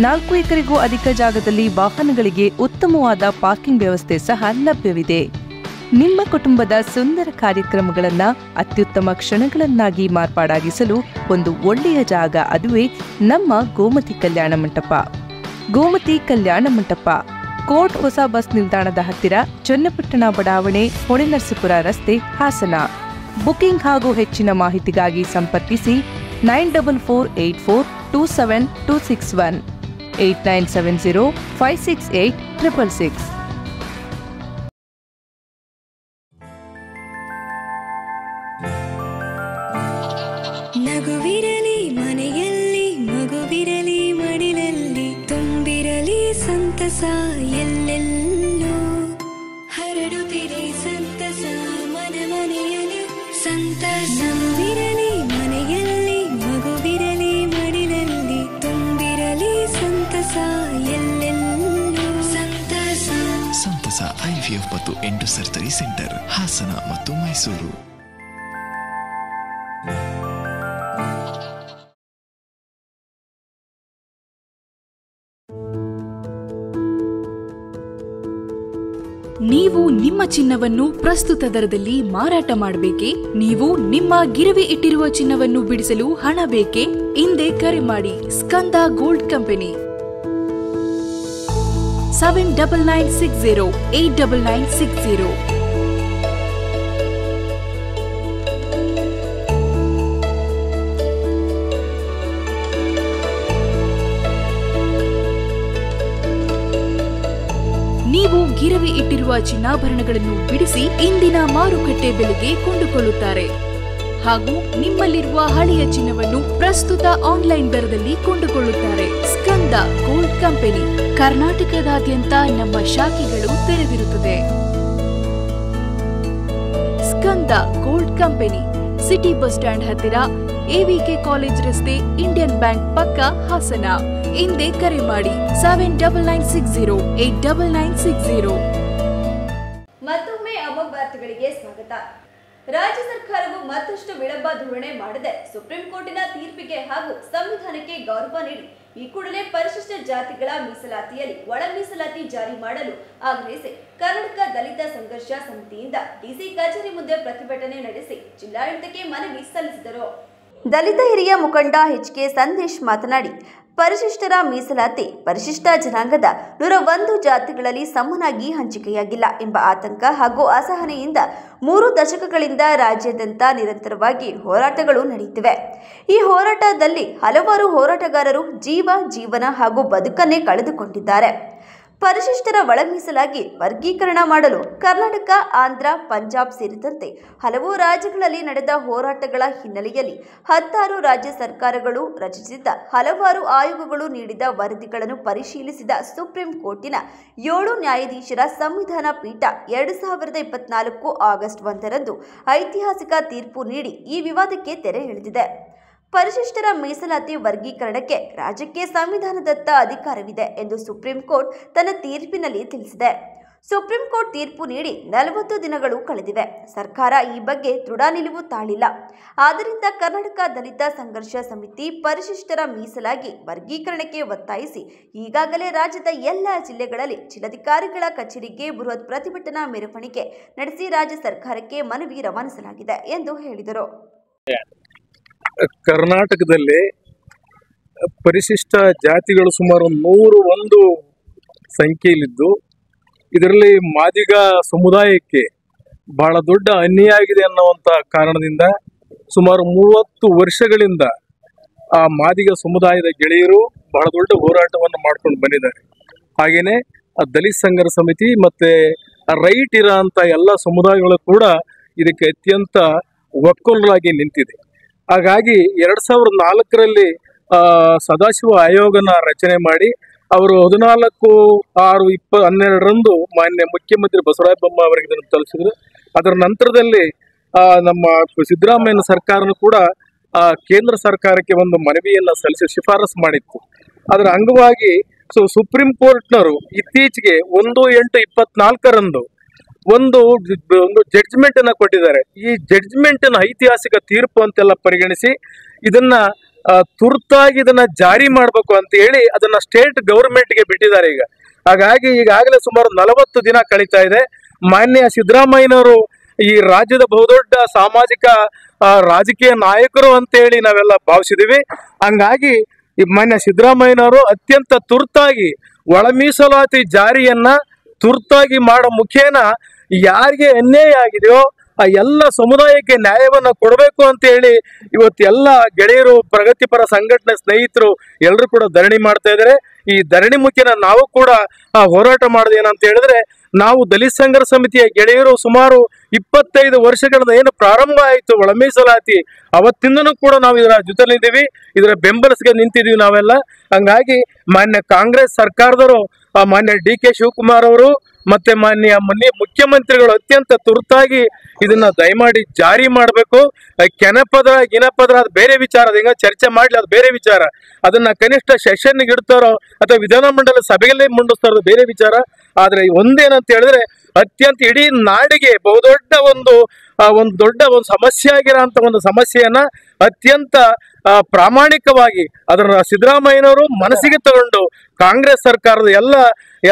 4 ಎಕರೆಗೂ ಅಧಿಕ ಜಾಗದಲ್ಲಿ ವಾಹನಗಳಿಗೆ ಉತ್ತಮವಾದ ಪಾರ್ಕಿಂಗ್ ವ್ಯವಸ್ಥೆ ಸಹ ಲಭ್ಯವಿದೆ. ನಿಮ್ಮ ಕುಟುಂಬದ ಸುಂದರ ಕಾರ್ಯಕ್ರಮಗಳನ್ನು ಅತ್ಯುತ್ತಮ ಕ್ಷಣಗಳನ್ನಾಗಿ ಮಾರ್ಪಾಡಾಗಿಸಲು ಒಂದು ಒಳ್ಳೆಯ ಜಾಗ, ಅದುವೇ ನಮ್ಮ ಗೋಮತಿ ಕಲ್ಯಾಣ ಮಂಟಪ. ಗೋಮತಿ ಕಲ್ಯಾಣ ಮಂಟಪ, ಕೋರ್ಟ್ ಹೊಸ ಬಸ್ ನಿಲ್ದಾಣದ ಹತ್ತಿರ, ಚನ್ನಪಟ್ಟಣ ಬಡಾವಣೆ, ಹೊಳೆನರಸೀಪುರ ರಸ್ತೆ, ಹಾಸನ. ಬುಕಿಂಗ್ ಹಾಗೂ ಹೆಚ್ಚಿನ ಮಾಹಿತಿಗಾಗಿ ಸಂಪರ್ಕಿಸಿ 9448427261 8970568666. ನಗುವಿರಲಿ ಮನೆಯಲ್ಲಿ, ಮಗುವಿರಲಿ ಮಡಿಲಲ್ಲಿ, ತುಂಬಿರಲಿ ಸಂತಸ ಎಲ್ಲೆಲ್ಲೂ, ಹರಡುತ್ತಿರಿ ಸಂತಸ ಮನ ಮನೆಯಲ್ಲಿ ಸಂತಸ. ನಗುವಿರಲಿ ಮನೆಯಲ್ಲಿ, ಮಗುವಿರಲಿ ಮಡಿಲಲ್ಲಿ, ತುಂಬಿರಲಿ ಸಂತಸ ಎಲ್ಲೆಲ್ಲೂ ಸಂತಸ. ಸಂತಸ IVF ಮತ್ತು ಎಂಟು ಸರ್ಜರಿ ಸೆಂಟರ್, ಹಾಸನ ಮತ್ತು ಮೈಸೂರು. ನೀವು ನಿಮ್ಮ ಚಿನ್ನವನ್ನು ಪ್ರಸ್ತುತ ದರದಲ್ಲಿ ಮಾರಾಟ ಮಾಡಬೇಕೇ? ನೀವು ನಿಮ್ಮ ಗಿರವಿ ಇಟ್ಟಿರುವ ಚಿನ್ನವನ್ನು ಬಿಡಿಸಲು ಹಣ ಬೇಕೇ? ಹಿಂದೆ ಕರೆ ಮಾಡಿ ಸ್ಕಂದ ಗೋಲ್ಡ್ ಕಂಪನಿ 7996089960. ನೀವು ಗಿರವಿ ಇಟ್ಟಿರುವ ಚಿನ್ನಾಭರಣಗಳನ್ನು ಬಿಡಿಸಿ ಇಂದಿನ ಮಾರುಕಟ್ಟೆ ಬೆಲೆಗೆ ಕೊಂಡುಕೊಳ್ಳುತ್ತಾರೆ ಹಾಗೂ ನಿಮ್ಮಲ್ಲಿರುವ ಹಳೆಯ ಚಿನ್ನವನ್ನು ಪ್ರಸ್ತುತ ಆನ್ಲೈನ್ ದರದಲ್ಲಿ ಕೊಂಡುಕೊಳ್ಳುತ್ತಾರೆ. ಸ್ಕಂದ ಗೋಲ್ಡ್ ಕಂಪನಿ ಕರ್ನಾಟಕದಾದ್ಯಂತ ನಮ್ಮ ಶಾಖೆಗಳು ತೆರೆದಿರುತ್ತದೆ. Skanda gold company, city bus stand ಹತ್ತಿರ, AVK ಕಾಲೇಜ್ ರಸ್ತೆ, ಇಂಡಿಯನ್ ಬ್ಯಾಂಕ್ ಪಕ್ಕ, ಹಾಸನ. ಹಿಂದೆ ಕರೆ ಮಾಡಿ 7996089960. ಮತ್ತೊಮ್ಮೆ ಅಮೋಘ ವಾರ್ತೆಗಳಿಗೆ ಸ್ವಾಗತ. ರಾಜ್ಯ ಸರ್ಕಾರವು ಮತ್ತಷ್ಟು ವಿಳಂಬ ಧೋರಣೆ ಮಾಡದೆ ಸುಪ್ರೀಂ ಕೋರ್ಟಿನ ತೀರ್ಪಿಗೆ ಹಾಗೂ ಸಂವಿಧಾನಕ್ಕೆ ಗೌರವ ನೀಡಿ ಈ ಕೂಡಲೇ ಪರಿಶಿಷ್ಟ ಜಾತಿಗಳ ಮೀಸಲಾತಿಯಲ್ಲಿ ಒಳ ಮೀಸಲಾತಿ ಜಾರಿ ಮಾಡಲು ಆಗ್ರಹಿಸಿ ಕರ್ನಾಟಕ ದಲಿತ ಸಂಘರ್ಷ ಸಮಿತಿಯಿಂದ ಡಿಸಿ ಕಚೇರಿ ಮುಂದೆ ಪ್ರತಿಭಟನೆ ನಡೆಸಿ ಜಿಲ್ಲಾಡಳಿತಕ್ಕೆ ಮನವಿ ಸಲ್ಲಿಸಿದರು. ದಲಿತ ಹಿರಿಯ ಮುಖಂಡ HK ಸಂದೇಶ್ ಮಾತನಾಡಿ, ಪರಿಶಿಷ್ಟರ ಮೀಸಲಾತಿ ಪರಿಶಿಷ್ಟ ಜನಾಂಗದ 101 ಜಾತಿಗಳಲ್ಲಿ ಸಮನಾಗಿ ಹಂಚಿಕೆಯಾಗಿಲ್ಲ ಎಂಬ ಆತಂಕ ಹಾಗೂ ಅಸಹನೆಯಿಂದ 3 ದಶಕಗಳಿಂದ ರಾಜ್ಯಾದ್ಯಂತ ನಿರಂತರವಾಗಿ ಹೋರಾಟಗಳು ನಡೆಯುತ್ತಿವೆ. ಈ ಹೋರಾಟದಲ್ಲಿ ಹಲವಾರು ಹೋರಾಟಗಾರರು ಜೀವನ ಹಾಗೂ ಬದುಕನ್ನೇ ಕಳೆದುಕೊಂಡಿದ್ದಾರೆ. ಪರಿಶಿಷ್ಟರ ಒಳ ಮೀಸಲಾಗಿ ವರ್ಗೀಕರಣ ಮಾಡಲು ಕರ್ನಾಟಕ, ಆಂಧ್ರ, ಪಂಜಾಬ್ ಸೇರಿದಂತೆ ಹಲವು ರಾಜ್ಯಗಳಲ್ಲಿ ನಡೆದ ಹೋರಾಟಗಳ ಹಿನ್ನೆಲೆಯಲ್ಲಿ 16 ರಾಜ್ಯ ಸರ್ಕಾರಗಳು ರಚಿಸಿದ ಹಲವಾರು ಆಯೋಗಗಳು ನೀಡಿದ ವರದಿಗಳನ್ನು ಪರಿಶೀಲಿಸಿದ ಸುಪ್ರೀಂ ಕೋರ್ಟಿನ 7 ನ್ಯಾಯಾಧೀಶರ ಸಂವಿಧಾನ ಪೀಠ 2024 ಆಗಸ್ಟ್ 1ರಂದು ಐತಿಹಾಸಿಕ ತೀರ್ಪು ನೀಡಿ ಈ ವಿವಾದಕ್ಕೆ ತೆರೆ ಎಳೆದಿದೆ. ಪರಿಶಿಷ್ಟರ ಮೀಸಲಾತಿ ವರ್ಗೀಕರಣಕ್ಕೆ ರಾಜ್ಯಕ್ಕೆ ಸಂವಿಧಾನದತ್ತ ಅಧಿಕಾರವಿದೆ ಎಂದು ಸುಪ್ರೀಂ ಕೋರ್ಟ್ ತನ್ನ ತೀರ್ಪಿನಲ್ಲಿ ತಿಳಿಸಿದೆ. ಸುಪ್ರೀಂ ಕೋರ್ಟ್ ತೀರ್ಪು ನೀಡಿ 40 ದಿನಗಳು ಕಳೆದಿವೆ. ಸರ್ಕಾರ ಈ ಬಗ್ಗೆ ದೃಢ ನಿಲುವು ತಾಳಿಲ್ಲ. ಆದ್ದರಿಂದ ಕರ್ನಾಟಕ ದಲಿತ ಸಂಘರ್ಷ ಸಮಿತಿ ಪರಿಶಿಷ್ಟರ ಮೀಸಲಾಗಿ ವರ್ಗೀಕರಣಕ್ಕೆ ಒತ್ತಾಯಿಸಿ ಈಗಾಗಲೇ ರಾಜ್ಯದ ಎಲ್ಲ ಜಿಲ್ಲೆಗಳಲ್ಲಿ ಜಿಲ್ಲಾಧಿಕಾರಿಗಳ ಕಚೇರಿಗೆ ಬೃಹತ್ ಪ್ರತಿಭಟನಾ ಮೆರವಣಿಗೆ ನಡೆಸಿ ರಾಜ್ಯ ಸರ್ಕಾರಕ್ಕೆ ಮನವಿ ರವಾನಿಸಲಾಗಿದೆ ಎಂದು ಹೇಳಿದರು. ಕರ್ನಾಟಕದಲ್ಲಿ ಪರಿಶಿಷ್ಟ ಜಾತಿಗಳು ಸುಮಾರು 101 ಸಂಖ್ಯೆಯಲ್ಲಿದ್ದು, ಇದರಲ್ಲಿ ಮಾದಿಗ ಸಮುದಾಯಕ್ಕೆ ಬಹಳ ದೊಡ್ಡ ಅನ್ಯಾಯ ಆಗಿದೆ ಅನ್ನುವಂಥ ಕಾರಣದಿಂದ ಸುಮಾರು 30 ವರ್ಷಗಳಿಂದ ಆ ಮಾದಿಗ ಸಮುದಾಯದ ಗೆಳೆಯರು ಬಹಳ ದೊಡ್ಡ ಹೋರಾಟವನ್ನು ಮಾಡ್ಕೊಂಡು ಬಂದಿದ್ದಾರೆ. ಹಾಗೆಯೇ ಆ ದಲಿತ ಸಂಘರ್ಷ ಸಮಿತಿ ಮತ್ತು ರೈಟ್ ಇರೋ ಅಂಥ ಎಲ್ಲ ಸಮುದಾಯಗಳು ಕೂಡ ಇದಕ್ಕೆ ಅತ್ಯಂತ ಒಕ್ಕೊರಲಾಗಿ ನಿಂತಿದೆ. ಹಾಗಾಗಿ 2004ರಲ್ಲಿ ಸದಾಶಿವ ಆಯೋಗನ ರಚನೆ ಮಾಡಿ ಅವರು 14/6/2012 ಮಾನ್ಯ ಮುಖ್ಯಮಂತ್ರಿ ಬಸವರಾಜ ಬೊಮ್ಮಾಯಿ ಅವರಿಗೆ ಇದನ್ನು ತಲುಪಿಸಿದ್ರು. ಅದರ ನಂತರದಲ್ಲಿ ನಮ್ಮ ಸಿದ್ದರಾಮಯ್ಯ ಸರ್ಕಾರನೂ ಕೂಡ ಕೇಂದ್ರ ಸರ್ಕಾರಕ್ಕೆ ಒಂದು ಮನವಿಯನ್ನು ಸಲ್ಲಿಸಿ ಶಿಫಾರಸು ಮಾಡಿತ್ತು. ಅದರ ಅಂಗವಾಗಿ ಸುಪ್ರೀಂ ಕೋರ್ಟ್ನವರು ಇತ್ತೀಚೆಗೆ 1/8/24ರಂದು ಒಂದು ಜಡ್ಜ್ಮೆಂಟ್ ಅನ್ನ ಕೊಟ್ಟಿದ್ದಾರೆ. ಈ ಜಡ್ಜ್ಮೆಂಟ್ ಅನ್ನ ಐತಿಹಾಸಿಕ ತೀರ್ಪು ಅಂತೆಲ್ಲ ಪರಿಗಣಿಸಿ ಇದನ್ನ ತುರ್ತಾಗಿ ಇದನ್ನ ಜಾರಿ ಮಾಡಬೇಕು ಅಂತ ಹೇಳಿ ಅದನ್ನ ಸ್ಟೇಟ್ ಗವರ್ಮೆಂಟ್ಗೆ ಬಿಟ್ಟಿದ್ದಾರೆ ಈಗ. ಹಾಗಾಗಿ ಈಗಾಗಲೇ ಸುಮಾರು 40 ದಿನ ಕಳೀತಾ ಇದೆ. ಮಾನ್ಯ ಸಿದ್ದರಾಮಯ್ಯನವರು ಈ ರಾಜ್ಯದ ಬಹುದೊಡ್ಡ ಸಾಮಾಜಿಕ ರಾಜಕೀಯ ನಾಯಕರು ಅಂತೇಳಿ ನಾವೆಲ್ಲ ಭಾವಿಸಿದೀವಿ. ಹಂಗಾಗಿ ಈ ಮಾನ್ಯ ಸಿದ್ದರಾಮಯ್ಯನವರು ಅತ್ಯಂತ ತುರ್ತಾಗಿ ಒಳ ಮೀಸಲಾತಿ ಜಾರಿಯನ್ನ ತುರ್ತಾಗಿ ಮಾಡೋ ಮುಖೇನ ಯಾರಿಗೆ ಅನ್ಯಾಯ ಆಗಿದೆಯೋ ಆ ಎಲ್ಲ ಸಮುದಾಯಕ್ಕೆ ನ್ಯಾಯವನ್ನ ಕೊಡಬೇಕು ಅಂತ ಹೇಳಿ ಇವತ್ತು ಎಲ್ಲ ಗೆಳೆಯರು, ಪ್ರಗತಿಪರ ಸಂಘಟನೆ ಸ್ನೇಹಿತರು ಎಲ್ಲರೂ ಕೂಡ ಧರಣಿ ಮಾಡ್ತಾ ಇದ್ದಾರೆ. ಈ ಧರಣಿ ಮುಖೇನ ನಾವು ಕೂಡ ಹೋರಾಟ ಮಾಡೋದೇನಂತ ಹೇಳಿದ್ರೆ, ನಾವು ದಲಿತ ಸಂಘರ್ಷ ಸಮಿತಿಯ ಗೆಳೆಯರು ಸುಮಾರು 25 ವರ್ಷಗಳಿಂದ ಏನು ಪ್ರಾರಂಭ ಆಯಿತು ಒಳ ಮೀಸಲಾತಿ, ಅವತ್ತಿಂದನೂ ಕೂಡ ನಾವು ಇದರ ಜೊತೆಲಿದ್ದೀವಿ, ಇದರ ಬೆಂಬಲಿಸಿಗೆ ನಿಂತಿದ್ದೀವಿ ನಾವೆಲ್ಲ. ಹಂಗಾಗಿ ಮಾನ್ಯ ಕಾಂಗ್ರೆಸ್ ಸರ್ಕಾರದವರು, ಮಾನ್ಯ DK ಶಿವಕುಮಾರ್ ಅವರು ಮತ್ತೆ ಮಾನ್ಯ ಮುಖ್ಯಮಂತ್ರಿಗಳು ಅತ್ಯಂತ ತುರ್ತಾಗಿ ಇದನ್ನ ದಯಮಾಡಿ ಜಾರಿ ಮಾಡಬೇಕು. ಕೆನಪದ್ರ ಗಿನಪದ್ರ ಅದು ಬೇರೆ ವಿಚಾರ, ಅದು ಹೆಂಗ ಚರ್ಚೆ ಮಾಡ್ಲಿ ಅದು ಬೇರೆ ವಿಚಾರ. ಅದನ್ನ ಕನಿಷ್ಠ ಸೆಷನ್ಗೆ ಇಡ್ತಾರೋ ಅಥವಾ ವಿಧಾನಮಂಡಲ ಸಭೆಯಲ್ಲೇ ಮುಂಡಿಸ್ತಾರೋ ಬೇರೆ ವಿಚಾರ. ಆದ್ರೆ ಒಂದೇನಂತ ಹೇಳಿದ್ರೆ, ಅತ್ಯಂತ ಇಡೀ ನಾಡಿಗೆ ಬಹುದೊಡ್ಡ ಒಂದು ಸಮಸ್ಯೆ ಆಗಿರೋಂಥ ಒಂದು ಸಮಸ್ಯೆಯನ್ನ ಅತ್ಯಂತ ಪ್ರಾಮಾಣಿಕವಾಗಿ ಅದರ ಸಿದ್ದರಾಮಯ್ಯನವರು ಮನಸ್ಸಿಗೆ ತಗೊಂಡು ಕಾಂಗ್ರೆಸ್ ಸರ್ಕಾರದ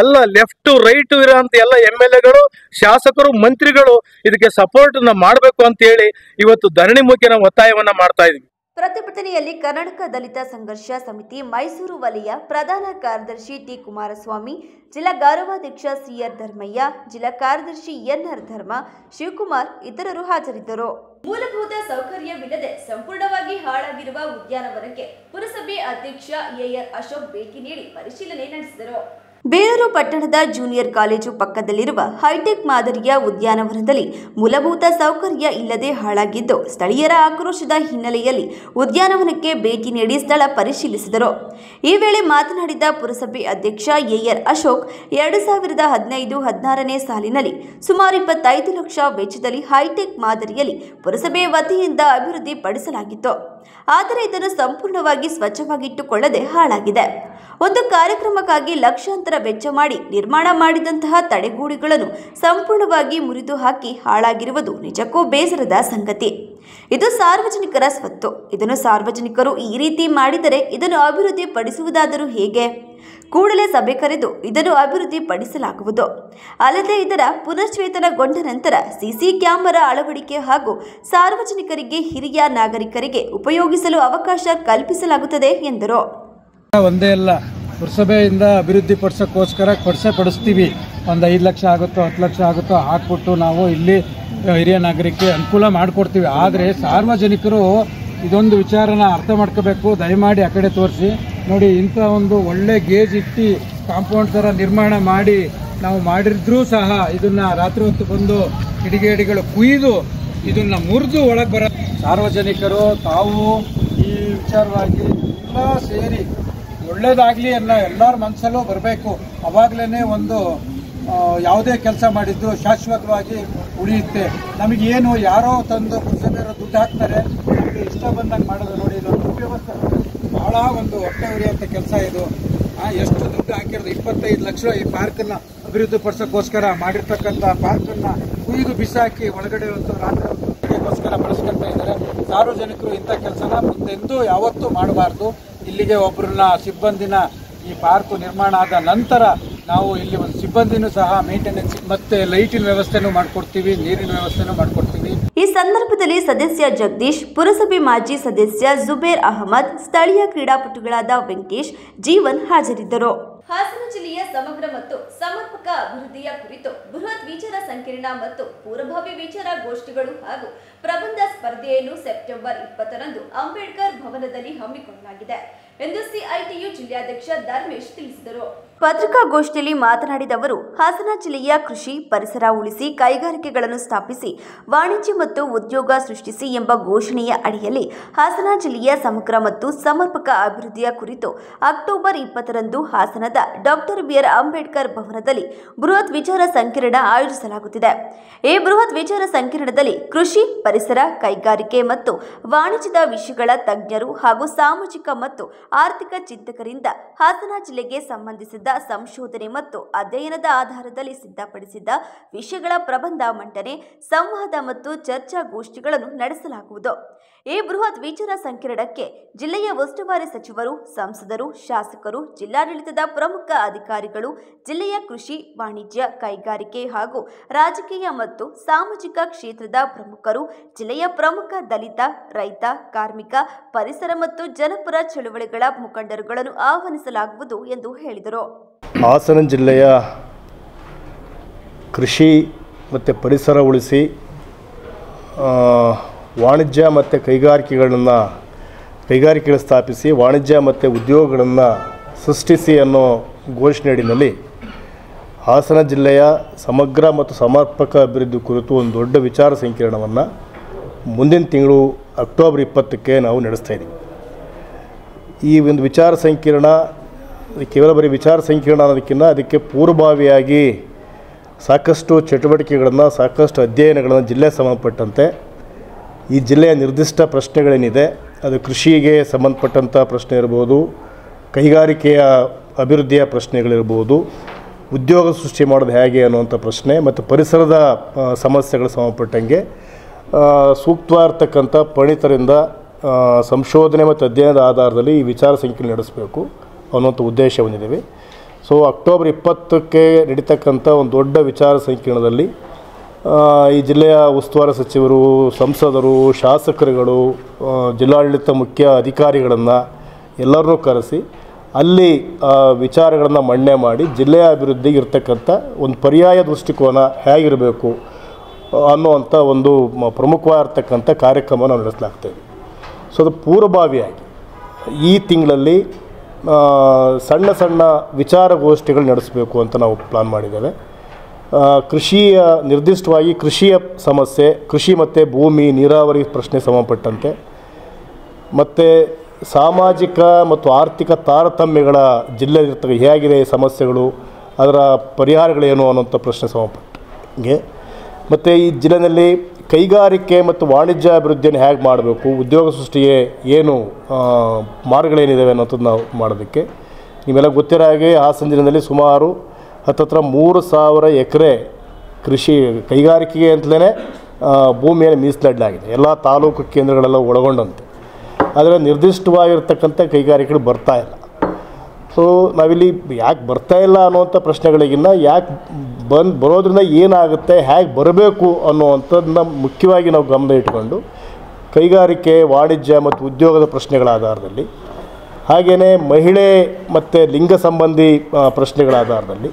ಎಲ್ಲ ಲೆಫ್ಟ್ ರೈಟ್ ಇರೋಂಥ ಎಲ್ಲ MLAಗಳು, ಶಾಸಕರು, ಮಂತ್ರಿಗಳು ಇದಕ್ಕೆ ಸಪೋರ್ಟ್ ಮಾಡಬೇಕು ಅಂತ ಹೇಳಿ ಇವತ್ತು ಧರಣಿ ಮುಖೇನ ಒತ್ತಾಯವನ್ನ ಮಾಡ್ತಾ ಇದ್ವಿ. ಪ್ರತಿಭಟನೆಯಲ್ಲಿ ಕರ್ನಾಟಕ ದಲಿತ ಸಂಘರ್ಷ ಸಮಿತಿ ಮೈಸೂರು ವಲಯ ಪ್ರಧಾನ ಕಾರ್ಯದರ್ಶಿ ಟಿ ಕುಮಾರಸ್ವಾಮಿ, ಜಿಲ್ಲಾ ಗೌರವಾಧ್ಯಕ್ಷ CR ಧರ್ಮಯ್ಯ, ಜಿಲ್ಲಾ ಕಾರ್ಯದರ್ಶಿ NR ಧರ್ಮ, ಶಿವಕುಮಾರ್ ಇತರರು ಹಾಜರಿದ್ದರು. ಮೂಲಭೂತ ಸೌಕರ್ಯವಿಲ್ಲದೆ ಸಂಪೂರ್ಣವಾಗಿ ಹಾಳಾಗಿರುವ ಉದ್ಯಾನವನಕ್ಕೆ ಪುರಸಭೆ ಅಧ್ಯಕ್ಷ AR ಅಶೋಕ್ ಭೇಟಿ ನೀಡಿ ಪರಿಶೀಲನೆ ನಡೆಸಿದರು. ಬೇಲೂರು ಪಟ್ಟಣದ ಜೂನಿಯರ್ ಕಾಲೇಜು ಪಕ್ಕದಲ್ಲಿರುವ ಹೈಟೆಕ್ ಮಾದರಿಯ ಉದ್ಯಾನವನದಲ್ಲಿ ಮೂಲಭೂತ ಸೌಕರ್ಯ ಇಲ್ಲದೆ ಹಾಳಾಗಿದ್ದು, ಸ್ಥಳೀಯರ ಆಕ್ರೋಶದ ಹಿನ್ನೆಲೆಯಲ್ಲಿ ಉದ್ಯಾನವನಕ್ಕೆ ಭೇಟಿ ನೀಡಿ ಸ್ಥಳ ಪರಿಶೀಲಿಸಿದರು. ಈ ವೇಳೆ ಮಾತನಾಡಿದ ಪುರಸಭೆ ಅಧ್ಯಕ್ಷ AR ಅಶೋಕ್, 2015-16ನೇ ಸಾಲಿನಲ್ಲಿ ಸುಮಾರು 25 ಲಕ್ಷ ವೆಚ್ಚದಲ್ಲಿ ಹೈಟೆಕ್ ಮಾದರಿಯಲ್ಲಿ ಪುರಸಭೆ ವತಿಯಿಂದ ಅಭಿವೃದ್ಧಿ ಪಡಿಸಲಾಗಿತ್ತು. ಆದರೆ ಇದನ್ನು ಸಂಪೂರ್ಣವಾಗಿ ಸ್ವಚ್ಛವಾಗಿಟ್ಟುಕೊಳ್ಳದೆ ಹಾಳಾಗಿದೆ. ಒಂದು ಕಾರ್ಯಕ್ರಮಕ್ಕಾಗಿ ಲಕ್ಷಾಂತರ ವೆಚ್ಚ ಮಾಡಿ ನಿರ್ಮಾಣ ಮಾಡಿದಂತಹ ತಡೆಗೋಡೆಗಳನ್ನು ಸಂಪೂರ್ಣವಾಗಿ ಮುರಿದು ಹಾಕಿ ಹಾಳಾಗಿರುವುದು ನಿಜಕ್ಕೂ ಬೇಸರದ ಸಂಗತಿ. ಇದು ಸಾರ್ವಜನಿಕರ ಸ್ವತ್ತು. ಇದನ್ನು ಸಾರ್ವಜನಿಕರು ಈ ರೀತಿ ಮಾಡಿದರೆ ಇದನ್ನು ಅಭಿವೃದ್ಧಿ ಪಡಿಸುವುದಾದರೂ ಹೇಗೆ? ಕೂಡಲೇ ಸಭೆ ಕರೆದು ಇದನ್ನು ಅಭಿವೃದ್ಧಿ ಪಡಿಸಲಾಗುವುದು. ಅಲ್ಲದೆ ಇದರ ಪುನಶ್ಚೇತನಗೊಂಡ ನಂತರ CC ಕ್ಯಾಮೆರಾ ಅಳವಡಿಕೆ ಹಾಗೂ ಸಾರ್ವಜನಿಕರಿಗೆ, ಹಿರಿಯ ನಾಗರಿಕರಿಗೆ ಉಪಯೋಗಿಸಲು ಅವಕಾಶ ಕಲ್ಪಿಸಲಾಗುತ್ತದೆ ಎಂದರು. ಒಂದೇ ಅಲ್ಲ, ಪುರಸಭೆಯಿಂದ ಅಭಿವೃದ್ಧಿ ಪಡಿಸೋಕ್ಕೋಸ್ಕರ ಪಡಿಸ್ತೀವಿ. ಒಂದು 5 ಲಕ್ಷ ಆಗುತ್ತೋ 10 ಲಕ್ಷ ಆಗುತ್ತೋ ಹಾಕ್ಬಿಟ್ಟು ನಾವು ಇಲ್ಲಿ ಹಿರಿಯ ನಾಗರಿಕರಿಗೆ ಅನುಕೂಲ ಮಾಡಿಕೊಡ್ತೀವಿ. ಆದರೆ ಸಾರ್ವಜನಿಕರು ಇದೊಂದು ವಿಚಾರನ ಅರ್ಥ ಮಾಡ್ಕೋಬೇಕು. ದಯಮಾಡಿ ಆ ಕಡೆ ತೋರಿಸಿ ನೋಡಿ, ಇಂಥ ಒಂದು ಒಳ್ಳೆ ಗೇಜ್ ಇಟ್ಟು ಕಾಂಪೌಂಡ್ ಥರ ನಿರ್ಮಾಣ ಮಾಡಿ ನಾವು ಮಾಡಿದ್ರೂ ಸಹ ಇದನ್ನ ರಾತ್ರಿ ಹೊತ್ತು ಬಂದು ಕಿಡಿಗೇಡಿಗಳು ಕುಯ್ದು ಇದನ್ನ ಮುರಿದು ಒಳಗೆ ಬರ. ಸಾರ್ವಜನಿಕರು ತಾವು ಈ ವಿಚಾರವಾಗಿ ಎಲ್ಲ ಸೇರಿ ಒಳ್ಳೇದಾಗಲಿ ಅನ್ನೋ ಎಲ್ಲರ ಮನಸ್ಸಲ್ಲೂ ಬರಬೇಕು. ಅವಾಗಲೇ ಒಂದು ಯಾವುದೇ ಕೆಲಸ ಮಾಡಿದ್ರು ಶಾಶ್ವತವಾಗಿ ಉಳಿಯುತ್ತೆ. ನಮಗೇನು ಯಾರೋ ತಂದು ಪುರಸಭೆಯವರು ದುಡ್ಡು ಹಾಕ್ತಾರೆ, ನಮಗೆ ಇಷ್ಟ ಬಂದಂಗೆ ಮಾಡೋದು. ನೋಡಿ, ಇದೊಂದು ವ್ಯವಸ್ಥೆ ಭಾಳ ಒಂದು ಹೊಟ್ಟೆ ಉರಿಯುವಂಥ ಕೆಲಸ ಇದು. ಎಷ್ಟು ದುಡ್ಡು ಹಾಕಿರೋದು, 25 ಲಕ್ಷ ಈ ಪಾರ್ಕನ್ನು ಅಭಿವೃದ್ಧಿ ಪಡಿಸೋಕ್ಕೋಸ್ಕರ ಮಾಡಿರ್ತಕ್ಕಂಥ ಪಾರ್ಕನ್ನು ಕುಯ್ದು ಬಿಸಾಕಿ ಒಳಗಡೆ ಒಂದು ರಾತ್ರಿಗೋಸ್ಕರ ಬಳಸ್ಕೊಳ್ತಾ ಇದ್ದಾರೆ. ಸಾರ್ವಜನಿಕರು ಇಂಥ ಕೆಲಸನ ಮುಂದೆಂದೂ ಯಾವತ್ತೂ ಮಾಡಬಾರ್ದು. ಇಲ್ಲಿಗೆ ಒಬ್ಬರನ್ನ ಸಿಬ್ಬಂದಿನ ಈ ಪಾರ್ಕ್ ನಿರ್ಮಾಣ ಆದ ನಂತರ ನಾವು ಇಲ್ಲಿ ಒಂದು ಸಿಬ್ಬಂದಿನೂ ಸಹ ಮೇಂಟೆನೆನ್ಸ್ ಮತ್ತೆ ಲೈಟಿನ ವ್ಯವಸ್ಥೆನೂ ಮಾಡಿಕೊಡ್ತೀವಿ, ನೀರಿನ ವ್ಯವಸ್ಥೆನೂ ಮಾಡಿಕೊಡ್ತೀವಿ. ಈ ಸಂದರ್ಭದಲ್ಲಿ ಸದಸ್ಯ ಜಗದೀಶ್, ಪುರಸಭೆ ಮಾಜಿ ಸದಸ್ಯ ಜುಬೇರ್ ಅಹಮದ್, ಸ್ಥಳೀಯ ಕ್ರೀಡಾಪಟುಗಳಾದ ವೆಂಕಟೇಶ್, ಜೀವನ್ ಹಾಜರಿದ್ದರು. ಹಾಸನ ಜಿಲ್ಲೆಯ ಸಮಗ್ರ ಮತ್ತು ಸಮರ್ಪಕ ಅಭಿವೃದ್ಧಿಯ ಕುರಿತು ಬೃಹತ್ ವಿಚಾರ ಸಂಕಿರಣ ಮತ್ತು ಪೂರ್ವಭಾವಿ ವಿಚಾರ ಗೋಷ್ಠಿಗಳು ಹಾಗೂ ಪ್ರಬಂಧ ಸ್ಪರ್ಧೆಯನ್ನು ಸೆಪ್ಟೆಂಬರ್ 20ರಂದು ಅಂಬೇಡ್ಕರ್ ಭವನದಲ್ಲಿ ಹಮ್ಮಿಕೊಳ್ಳಲಾಗಿದೆ ಎಂದು CITU ಜಿಲ್ಲಾಧ್ಯಕ್ಷ ಧರ್ಮೇಶ್ ತಿಳಿಸಿದರು. ಪತ್ರಿಕಾಗೋಷ್ಠಿಯಲ್ಲಿ ಮಾತನಾಡಿದ ಅವರು, ಹಾಸನ ಜಿಲ್ಲೆಯ ಕೃಷಿ, ಪರಿಸರ ಉಳಿಸಿ, ಕೈಗಾರಿಕೆಗಳನ್ನು ಸ್ಥಾಪಿಸಿ, ವಾಣಿಜ್ಯ ಮತ್ತು ಉದ್ಯೋಗ ಸೃಷ್ಟಿಸಿ ಎಂಬ ಘೋಷಣೆಯ ಅಡಿಯಲ್ಲಿ ಹಾಸನ ಜಿಲ್ಲೆಯ ಸಮಗ್ರ ಮತ್ತು ಸಮರ್ಪಕ ಅಭಿವೃದ್ಧಿಯ ಕುರಿತು ಅಕ್ಟೋಬರ್ 20ರಂದು ಹಾಸನದ ಡಾಕ್ಟರ್ BR ಅಂಬೇಡ್ಕರ್ ಭವನದಲ್ಲಿ ಬೃಹತ್ ವಿಚಾರ ಸಂಕಿರಣ ಆಯೋಜಿಸಲಾಗುತ್ತಿದೆ. ಈ ಬೃಹತ್ ವಿಚಾರ ಸಂಕಿರಣದಲ್ಲಿ ಕೃಷಿ, ಪರಿಸರ, ಕೈಗಾರಿಕೆ ಮತ್ತು ವಾಣಿಜ್ಯದ ವಿಷಯಗಳ ತಜ್ಞರು ಹಾಗೂ ಸಾಮಾಜಿಕ ಮತ್ತು ಆರ್ಥಿಕ ಚಿಂತಕರಿಂದ ಹಾಸನ ಜಿಲ್ಲೆಗೆ ಸಂಬಂಧಿಸಿದ ಸಂಶೋಧನೆ ಮತ್ತು ಅಧ್ಯಯನದ ಆಧಾರದಲ್ಲಿ ಸಿದ್ಧಪಡಿಸಿದ ವಿಷಯಗಳ ಪ್ರಬಂಧ ಮಂಡನೆ, ಸಂವಾದ ಮತ್ತು ಚರ್ಚಾಗೋಷ್ಠಿಗಳನ್ನು ನಡೆಸಲಾಗುವುದು. ಈ ಬೃಹತ್ ವಿಚಾರ ಸಂಕಿರಣಕ್ಕೆ ಜಿಲ್ಲೆಯ ಉಸ್ತುವಾರಿ ಸಚಿವರು, ಸಂಸದರು, ಶಾಸಕರು, ಜಿಲ್ಲಾಡಳಿತದ ಪ್ರಮುಖ ಅಧಿಕಾರಿಗಳು, ಜಿಲ್ಲೆಯ ಕೃಷಿ, ವಾಣಿಜ್ಯ, ಕೈಗಾರಿಕೆ ಹಾಗೂ ರಾಜಕೀಯ ಮತ್ತು ಸಾಮಾಜಿಕ ಕ್ಷೇತ್ರದ ಪ್ರಮುಖರು, ಜಿಲ್ಲೆಯ ಪ್ರಮುಖ ದಲಿತ, ರೈತ, ಕಾರ್ಮಿಕ, ಪರಿಸರ ಮತ್ತು ಜನಪರ ಚಳುವಳಿಗಳ ಮುಖಂಡರುಗಳನ್ನು ಆಹ್ವಾನಿಸಲಾಗುವುದು ಎಂದು ಹೇಳಿದರು. ಹಾಸನ ಜಿಲ್ಲೆಯ ಕೃಷಿ ಮತ್ತು ಪರಿಸರ ಉಳಿಸಿ ವಾಣಿಜ್ಯ ಮತ್ತು ಕೈಗಾರಿಕೆಗಳು ಸ್ಥಾಪಿಸಿ ವಾಣಿಜ್ಯ ಮತ್ತು ಉದ್ಯೋಗಗಳನ್ನು ಸೃಷ್ಟಿಸಿ ಅನ್ನೋ ಘೋಷಣೆಯಡಿನಲ್ಲಿ ಹಾಸನ ಜಿಲ್ಲೆಯ ಸಮಗ್ರ ಮತ್ತು ಸಮರ್ಪಕ ಅಭಿವೃದ್ಧಿ ಕುರಿತು ಒಂದು ದೊಡ್ಡ ವಿಚಾರ ಸಂಕಿರಣವನ್ನು ಮುಂದಿನ ತಿಂಗಳು ಅಕ್ಟೋಬರ್ 20ಕ್ಕೆ ನಾವು ನಡೆಸ್ತಾ ಇದ್ದೀವಿ. ಈ ಒಂದು ವಿಚಾರ ಸಂಕಿರಣ ಕೇವಲ ಬರೀ ವಿಚಾರ ಸಂಕಿರಣ ಅನ್ನೋದಕ್ಕಿಂತ ಅದಕ್ಕೆ ಪೂರ್ವಭಾವಿಯಾಗಿ ಸಾಕಷ್ಟು ಚಟುವಟಿಕೆಗಳನ್ನು, ಸಾಕಷ್ಟು ಅಧ್ಯಯನಗಳನ್ನು ಜಿಲ್ಲೆಗೆ ಸಂಬಂಧಪಟ್ಟಂತೆ ಈ ಜಿಲ್ಲೆಯ ನಿರ್ದಿಷ್ಟ ಪ್ರಶ್ನೆಗಳೇನಿದೆ ಅದು ಕೃಷಿಗೆ ಸಂಬಂಧಪಟ್ಟಂಥ ಪ್ರಶ್ನೆ ಇರ್ಬೋದು, ಕೈಗಾರಿಕೆಯ ಅಭಿವೃದ್ಧಿಯ ಪ್ರಶ್ನೆಗಳಿರ್ಬೋದು, ಉದ್ಯೋಗ ಸೃಷ್ಟಿ ಮಾಡೋದು ಹೇಗೆ ಅನ್ನುವಂಥ ಪ್ರಶ್ನೆ ಮತ್ತು ಪರಿಸರದ ಸಮಸ್ಯೆಗಳು ಸಂಬಂಧಪಟ್ಟಂಗೆ ಸೂಕ್ತವಾಗಿರ್ತಕ್ಕಂಥ ಪರಿಣಿತರಿಂದ ಸಂಶೋಧನೆ ಮತ್ತು ಅಧ್ಯಯನದ ಆಧಾರದಲ್ಲಿ ಈ ವಿಚಾರ ಸಂಕಿರಣ ನಡೆಸಬೇಕು ಅನ್ನುವಂಥ ಉದ್ದೇಶ ಹೊಂದಿದ್ದೀವಿ. ಸೊ ಅಕ್ಟೋಬರ್ 20ಕ್ಕೆ ನಡೀತಕ್ಕಂಥ ಒಂದು ದೊಡ್ಡ ವಿಚಾರ ಸಂಕಿರಣದಲ್ಲಿ ಈ ಜಿಲ್ಲೆಯ ಉಸ್ತುವಾರಿ ಸಚಿವರು, ಸಂಸದರು, ಶಾಸಕರುಗಳು, ಜಿಲ್ಲಾಡಳಿತ ಮುಖ್ಯ ಅಧಿಕಾರಿಗಳನ್ನು ಎಲ್ಲರನ್ನೂ ಕರೆಸಿ ಅಲ್ಲಿ ವಿಚಾರಗಳನ್ನು ಮಂಡನೆ ಮಾಡಿ ಜಿಲ್ಲೆಯ ಅಭಿವೃದ್ಧಿಗೆ ಇರ್ತಕ್ಕಂಥ ಒಂದು ಪರ್ಯಾಯ ದೃಷ್ಟಿಕೋನ ಹೇಗಿರಬೇಕು ಅನ್ನುವಂಥ ಒಂದು ಪ್ರಮುಖವಾಗಿರ್ತಕ್ಕಂಥ ಕಾರ್ಯಕ್ರಮ ನಾವು ನಡೆಸಲಾಗ್ತೇವೆ. ಸೊ ಅದು ಪೂರ್ವಭಾವಿಯಾಗಿ ಈ ತಿಂಗಳಲ್ಲಿ ಸಣ್ಣ ಸಣ್ಣ ವಿಚಾರಗೋಷ್ಠಿಗಳು ನಡೆಸಬೇಕು ಅಂತ ನಾವು ಪ್ಲಾನ್ ಮಾಡಿದ್ದೇವೆ. ಕೃಷಿಯ ನಿರ್ದಿಷ್ಟವಾಗಿ ಕೃಷಿಯ ಸಮಸ್ಯೆ, ಕೃಷಿ ಮತ್ತು ಭೂಮಿ ನೀರಾವರಿ ಪ್ರಶ್ನೆ ಸಂಬಂಧಪಟ್ಟಂತೆ ಮತ್ತು ಸಾಮಾಜಿಕ ಮತ್ತು ಆರ್ಥಿಕ ತಾರತಮ್ಯಗಳ ಜಿಲ್ಲೆಯಲ್ಲಿರ್ತಕ್ಕ ಹೇಗಿದೆ ಸಮಸ್ಯೆಗಳು, ಅದರ ಪರಿಹಾರಗಳೇನು ಅನ್ನೋಂಥ ಪ್ರಶ್ನೆ ಸಂಬಂಧಪಟ್ಟಂಗೆ ಮತ್ತು ಈ ಜಿಲ್ಲೆಯಲ್ಲಿ ಕೈಗಾರಿಕೆ ಮತ್ತು ವಾಣಿಜ್ಯ ಅಭಿವೃದ್ಧಿಯನ್ನು ಹೇಗೆ ಮಾಡಬೇಕು, ಉದ್ಯೋಗ ಸೃಷ್ಟಿಗೆ ಏನು ಮಾರ್ಗಗಳೇನಿದ್ದಾವೆ ಅನ್ನೋಂಥದ್ದು ನಾವು ಮಾಡೋದಕ್ಕೆ ನೀವೆಲ್ಲ ಗೊತ್ತಿರೋ ಹಾಗೆ ಹಾಸನ ಜಿಲ್ಲೆಯಲ್ಲಿ ಸುಮಾರು ಹತ್ತತ್ರ 3,000 ಎಕರೆ ಕೃಷಿ ಕೈಗಾರಿಕೆಗೆ ಅಂತಲೇ ಭೂಮಿಯನ್ನು ಮೀಸಲಿಡಲಾಗಿದೆ, ಎಲ್ಲ ತಾಲೂಕು ಕೇಂದ್ರಗಳೆಲ್ಲ ಒಳಗೊಂಡಂತೆ. ಆದರೆ ನಿರ್ದಿಷ್ಟವಾಗಿರ್ತಕ್ಕಂಥ ಕೈಗಾರಿಕೆಗಳು ಬರ್ತಾ ಇಲ್ಲ. ಸೊ ನಾವಿಲ್ಲಿ ಯಾಕೆ ಬರ್ತಾ ಇಲ್ಲ ಅನ್ನುವಂಥ ಪ್ರಶ್ನೆಗಳಿಗಿನ್ನ ಯಾಕೆ ಬರೋದ್ರಿಂದ ಏನಾಗುತ್ತೆ, ಹೇಗೆ ಬರಬೇಕು ಅನ್ನುವಂಥದ್ದನ್ನ ಮುಖ್ಯವಾಗಿ ನಾವು ಗಮನ ಇಟ್ಕೊಂಡು ಕೈಗಾರಿಕೆ, ವಾಣಿಜ್ಯ ಮತ್ತು ಉದ್ಯೋಗದ ಪ್ರಶ್ನೆಗಳ ಆಧಾರದಲ್ಲಿ, ಹಾಗೆಯೇ ಮಹಿಳೆ ಮತ್ತು ಲಿಂಗ ಸಂಬಂಧಿ ಪ್ರಶ್ನೆಗಳ ಆಧಾರದಲ್ಲಿ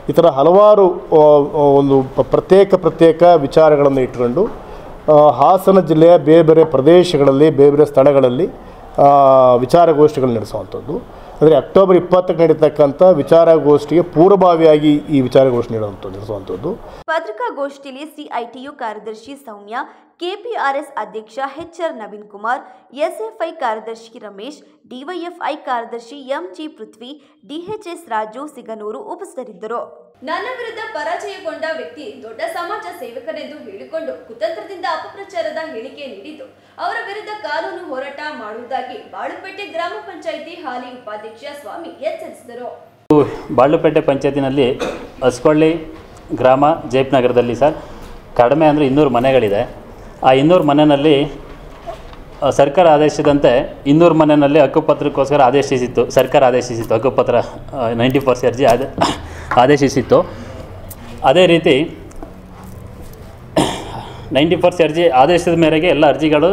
ಈ ಥರ ಹಲವಾರು ಒಂದು ಪ್ರತ್ಯೇಕ ವಿಚಾರಗಳನ್ನು ಇಟ್ಕೊಂಡು ಹಾಸನ ಜಿಲ್ಲೆಯ ಬೇರೆ ಬೇರೆ ಪ್ರದೇಶಗಳಲ್ಲಿ, ಬೇರೆ ಬೇರೆ ಸ್ಥಳಗಳಲ್ಲಿ ವಿಚಾರಗೋಷ್ಠಿಗಳು ನಡೆಸುವಂಥದ್ದು. ಅಂದರೆ ಅಕ್ಟೋಬರ್ 20ಕ್ಕೆ ನಡೀತಕ್ಕಂಥ ವಿಚಾರಗೋಷ್ಠಿಗೆ ಪೂರ್ವಭಾವಿಯಾಗಿ ಈ ವಿಚಾರಗೋಷ್ಠಿ ನಡೆಸುವಂಥದ್ದು. ಪತ್ರಿಕಾಗೋಷ್ಠಿಯಲ್ಲಿ ಸಿಐಟಿಯು ಕಾರ್ಯದರ್ಶಿ ಸೌಮ್ಯ, ಕೆಪಿಆರ್ಎಸ್ ಅಧ್ಯಕ್ಷ HR ನವೀನ್ ಕುಮಾರ್, ಎಸ್ಎಫ್ಐ ಕಾರ್ಯದರ್ಶಿ ರಮೇಶ್, ಡಿವೈಎಫ್ಐ ಕಾರ್ಯದರ್ಶಿ ಎಂಜಿ ಪೃಥ್ವಿ, DHS ರಾಜು ಸಿಗನೂರು ಉಪಸ್ಥಿತರಿದ್ದರು. ನನ್ನ ವಿರುದ್ಧ ಪರಾಜಯಗೊಂಡ ವ್ಯಕ್ತಿ ದೊಡ್ಡ ಸಮಾಜ ಸೇವಕರೆಂದು ಹೇಳಿಕೊಂಡು ಕುತಂತ್ರದಿಂದ ಅಪಪ್ರಚಾರದ ಹೇಳಿಕೆ ನೀಡಿದ್ದು ಅವರ ವಿರುದ್ಧ ಕಾನೂನು ಹೋರಾಟ ಮಾಡುವುದಾಗಿ ಬಾಳುಪೇಟೆ ಗ್ರಾಮ ಪಂಚಾಯಿತಿ ಹಾಲಿ ಉಪಾಧ್ಯಕ್ಷ ಸ್ವಾಮಿ ಎಚ್ಚರಿಸಿದರು. ಬಾಳುಪೇಟೆ ಪಂಚಾಯತಿನಲ್ಲಿ ಹೊಸಕೊಳ್ಳಿ ಗ್ರಾಮ ಜಯಪ್ನಗರದಲ್ಲಿ ಸರ್ ಕಡಿಮೆ ಅಂದರೆ 200 ಮನೆಗಳಿದೆ. ಆ 200 ಮನೆಯಲ್ಲಿ ಸರ್ಕಾರ ಆದೇಶದಂತೆ 200 ಮನೆಯಲ್ಲಿ ಹಕ್ಕುಪತ್ರಕ್ಕೋಸ್ಕರ ಸರ್ಕಾರ ಆದೇಶಿಸಿತ್ತು ಹಕ್ಕುಪತ್ರ 94 ಅರ್ಜಿ ಆದೇಶಿಸಿತ್ತು. ಅದೇ ರೀತಿ 94 ಅರ್ಜಿ ಆದೇಶದ ಮೇರೆಗೆ ಎಲ್ಲ ಅರ್ಜಿಗಳು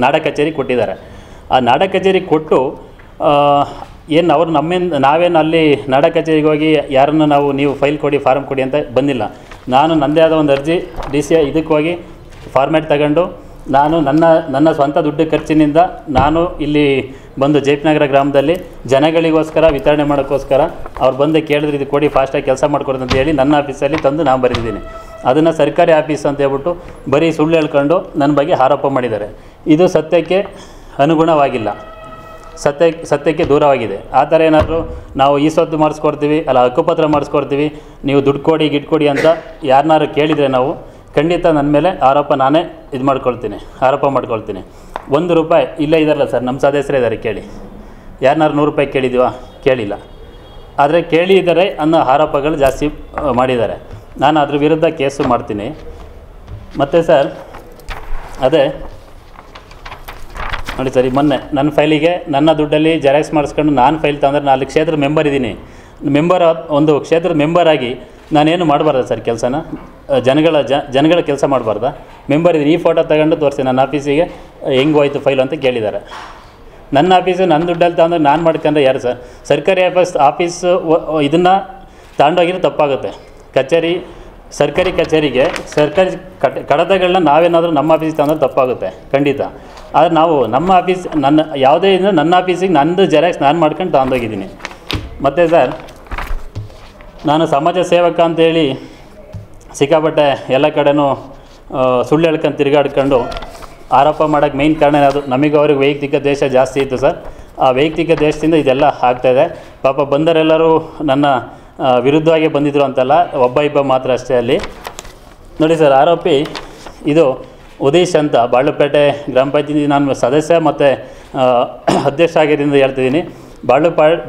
ನಾಡ ಕಚೇರಿ ಕೊಟ್ಟಿದ್ದಾರೆ. ಆ ನಾಡ ಕಚೇರಿ ಕೊಟ್ಟು ಏನು ಅವರು ನಾವೇನು ಅಲ್ಲಿ ನಾಡ ಕಚೇರಿಗೆ ಹೋಗಿ ಯಾರನ್ನು ನೀವು ಫೈಲ್ ಕೊಡಿ, ಫಾರಮ್ ಕೊಡಿ ಅಂತ ಬಂದಿಲ್ಲ. ನಾನು ನನ್ನದೇ ಆದ ಒಂದು ಅರ್ಜಿ DC ಇದಕ್ಕೆ ಹೋಗಿ ಫಾರ್ಮ್ಯಾಟ್ ತಗೊಂಡು ನಾನು ನನ್ನ ಸ್ವಂತ ದುಡ್ಡು ಖರ್ಚಿನಿಂದ ನಾನು ಇಲ್ಲಿ ಬಂದು ಜಯಪ್ನಗರ ಗ್ರಾಮದಲ್ಲಿ ಜನಗಳಿಗೋಸ್ಕರ ವಿತರಣೆ ಮಾಡೋಕ್ಕೋಸ್ಕರ ಅವ್ರು ಬಂದು ಕೇಳಿದ್ರೆ ಇದು ಕೊಡಿ ಫಾಸ್ಟಾಗಿ ಕೆಲಸ ಮಾಡಿಕೊಡ್ದು ಅಂತ ಹೇಳಿ ನನ್ನ ಆಫೀಸಲ್ಲಿ ತಂದು ನಾನು ಬರೆದಿದ್ದೀನಿ. ಅದನ್ನು ಸರ್ಕಾರಿ ಆಫೀಸ್ ಅಂತ ಹೇಳ್ಬಿಟ್ಟು ಬರೀ ಸುಳ್ಳು ಹೇಳ್ಕೊಂಡು ನನ್ನ ಬಗ್ಗೆ ಆರೋಪ ಮಾಡಿದ್ದಾರೆ. ಇದು ಸತ್ಯಕ್ಕೆ ಅನುಗುಣವಾಗಿಲ್ಲ, ಸತ್ಯಕ್ಕೆ ದೂರವಾಗಿದೆ. ಆ ಥರ ಏನಾದರೂ ನಾವು ಈ ಸ್ವತ್ತು ಮಾಡಿಸ್ಕೊಡ್ತೀವಿ, ಅಲ್ಲ ಹಕ್ಕುಪತ್ರ ಮಾಡಿಸ್ಕೊಡ್ತೀವಿ, ನೀವು ದುಡ್ಡು ಕೊಡಿ ಗಿಡ್ಕೊಡಿ ಅಂತ ಯಾರನ್ನಾರು ಕೇಳಿದರೆ ನಾವು ಖಂಡಿತ ನನ್ನ ಮೇಲೆ ನಾನೇ ಆರೋಪ ಮಾಡ್ಕೊಳ್ತೀನಿ. 1 ರೂಪಾಯಿ ಇಲ್ಲೇ ಇದ್ದಾರಲ್ಲ ಸರ್, ನಮ್ಮ ಸದಸ್ಯರೇ ಇದ್ದಾರೆ ಕೇಳಿ, ಯಾರನ್ನಾರು 100 ರೂಪಾಯಿ ಕೇಳಿದ್ದೀವಾ? ಕೇಳಿಲ್ಲ. ಆದರೆ ಕೇಳಿದರೆ ಅನ್ನೋ ಆರೋಪಗಳು ಜಾಸ್ತಿ ಮಾಡಿದ್ದಾರೆ. ನಾನು ಅದ್ರ ವಿರುದ್ಧ ಕೇಸು ಮಾಡ್ತೀನಿ. ಮತ್ತು ಸರ್ ಅದೇ ನೋಡಿ ಸರ್, ಮೊನ್ನೆ ನನ್ನ ಫೈಲಿಗೆ ನನ್ನ ದುಡ್ಡಲ್ಲಿ ಜೆರಾಕ್ಸ್ ಮಾಡಿಸ್ಕೊಂಡು ನಾನು ಫೈಲ್ ತಂದರೆ ನಾನು ಅಲ್ಲಿ ಕ್ಷೇತ್ರದ ಮೆಂಬರ್ ಇದ್ದೀನಿ. ಒಂದು ಕ್ಷೇತ್ರದ ಮೆಂಬರ್ ಆಗಿ ನಾನೇನು ಮಾಡಬಾರ್ದ ಸರ್ ಕೆಲಸನ? ಜನಗಳ ಕೆಲಸ ಮಾಡಬಾರ್ದ? ಮೆಂಬರ್ ಇದ್ದೀನಿ, ಈ ಫೋಟೋ ತಗೊಂಡು ತೋರಿಸಿ ನನ್ನ ಆಫೀಸಿಗೆ ಹೆಂಗೆ ಹೋಯ್ತು ಫೈಲು ಅಂತ ಕೇಳಿದ್ದಾರೆ. ನನ್ನ ಆಫೀಸು ನನ್ನ ದುಡ್ಡಲ್ಲಿ ತಗೊಂಡು ನಾನು ಮಾಡ್ಕೊಂಡ್ರೆ ಯಾರು ಸರ್? ಸರ್ಕಾರಿ ಆಫೀಸು ಇದನ್ನು ತಗೊಂಡೋಗಿರೋ ತಪ್ಪಾಗುತ್ತೆ. ಸರ್ಕಾರಿ ಕಚೇರಿಗೆ ಸರ್ಕಾರಿ ಕಡತಗಳನ್ನ ನಾವೇನಾದರೂ ನಮ್ಮ ಆಫೀಸಿಗೆ ತಂದರೆ ತಪ್ಪಾಗುತ್ತೆ ಖಂಡಿತ. ಆದರೆ ನಾವು ನಮ್ಮ ಆಫೀಸ್ ಯಾವುದೇ ನನ್ನ ಆಫೀಸಿಗೆ ನಂದು ಜೆರಾಕ್ಸ್ ನಾನು ಮಾಡ್ಕೊಂಡು ತಗೊಂಡೋಗಿದ್ದೀನಿ. ಮತ್ತು ಸರ್ ನಾನು ಸಮಾಜ ಸೇವಕ ಅಂತೇಳಿ ಸಿಕ್ಕಾಪಟ್ಟೆ ಎಲ್ಲ ಕಡೆನೂ ಸುಳ್ಳು ಹೇಳ್ಕೊಂಡು ತಿರುಗಾಡ್ಕೊಂಡು ಆರೋಪ ಮಾಡೋಕ್ಕೆ ಮೇಯ್ನ್ ಕಾರಣ ಅದು ನಮಗೆ ಅವ್ರಿಗೆ ವೈಯಕ್ತಿಕ ದ್ವೇಷ ಜಾಸ್ತಿ ಇತ್ತು ಸರ್. ಆ ವೈಯಕ್ತಿಕ ದ್ವೇಷದಿಂದ ಇದೆಲ್ಲ ಆಗ್ತಾಯಿದೆ. ಪಾಪ ಬಂದರೆಲ್ಲರೂ ನನ್ನ ವಿರುದ್ಧವಾಗಿ ಬಂದಿದ್ದರು ಅಂತಲ್ಲ, ಒಬ್ಬ ಮಾತ್ರ ಅಷ್ಟೇ ಅಲ್ಲಿ. ನೋಡಿ ಸರ್, ಆರೋಪಿ ಇದು ಉದೀಶ್ ಅಂತ, ಬಾಳುಪೇಟೆ ಗ್ರಾಮ ಪಂಚಾಯತಿ ನಾನು ಸದಸ್ಯ ಮತ್ತು ಅಧ್ಯಕ್ಷ ಆಗಿದ್ದರಿಂದ ಹೇಳ್ತಿದ್ದೀನಿ.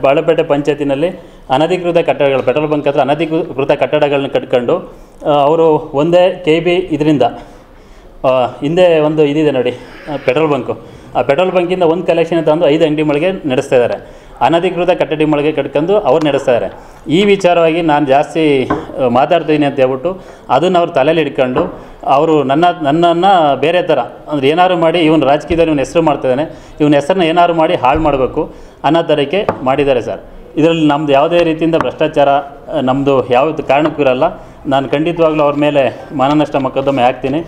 ಬಾಳುಪೇಟೆ ಪಂಚಾಯತಿನಲ್ಲಿ ಅನಧಿಕೃತ ಕಟ್ಟಡಗಳು, ಪೆಟ್ರೋಲ್ ಬಂಕ್ ಹತ್ರ ಅನಧಿಕೃತ ಕಟ್ಟಡಗಳನ್ನ ಕಟ್ಕೊಂಡು ಅವರು ಒಂದೇ KB ಇದರಿಂದ ಹಿಂದೆ ಒಂದು ಇದಿದೆ ನೋಡಿ ಪೆಟ್ರೋಲ್ ಬಂಕು, ಆ ಪೆಟ್ರೋಲ್ ಬಂಕಿಂದ ಒಂದು ಕಲೆಕ್ಷನ್ ತಂದು 5 ಅಂಗಡಿ ಮಳಿಗೆ ನಡೆಸ್ತಾ ಇದ್ದಾರೆ. ಅನಧಿಕೃತ ಕಟ್ಟಡ ಮಳಿಗೆ ಕಟ್ಕೊಂಡು ಅವ್ರು ನಡೆಸ್ತಾ ಇದ್ದಾರೆ. ಈ ವಿಚಾರವಾಗಿ ನಾನು ಜಾಸ್ತಿ ಮಾತಾಡ್ತೀನಿ ಅಂತ ಹೇಳ್ಬಿಟ್ಟು ಅದನ್ನು ಅವ್ರು ತಲೆಯಲ್ಲಿ ಇಟ್ಕೊಂಡು ಅವರು ನನ್ನನ್ನು ಬೇರೆ ಥರ ಅಂದರೆ ಏನಾದ್ರು ಮಾಡಿ ಇವನು ರಾಜಕೀಯದಲ್ಲಿ ಇವನ ಹೆಸರು ಮಾಡ್ತಾಯಿದ್ದಾನೆ, ಇವನ ಹೆಸರನ್ನ ಏನಾದ್ರು ಮಾಡಿ ಹಾಳು ಮಾಡಬೇಕು ಅನ್ನೋ ಥರಕ್ಕೆ ಮಾಡಿದ್ದಾರೆ ಸರ್. ಇದರಲ್ಲಿ ನಮ್ಮದು ಯಾವುದೇ ರೀತಿಯಿಂದ ಭ್ರಷ್ಟಾಚಾರ ನಮ್ಮದು ಯಾವುದು ಕಾರಣಕ್ಕೂ ಇರಲ್ಲ. ನಾನು ಖಂಡಿತವಾಗ್ಲೂ ಅವ್ರ ಮೇಲೆ ಮಾನನಷ್ಟ ಮೊಕದ್ದಮೆ ಹಾಕ್ತೀನಿ.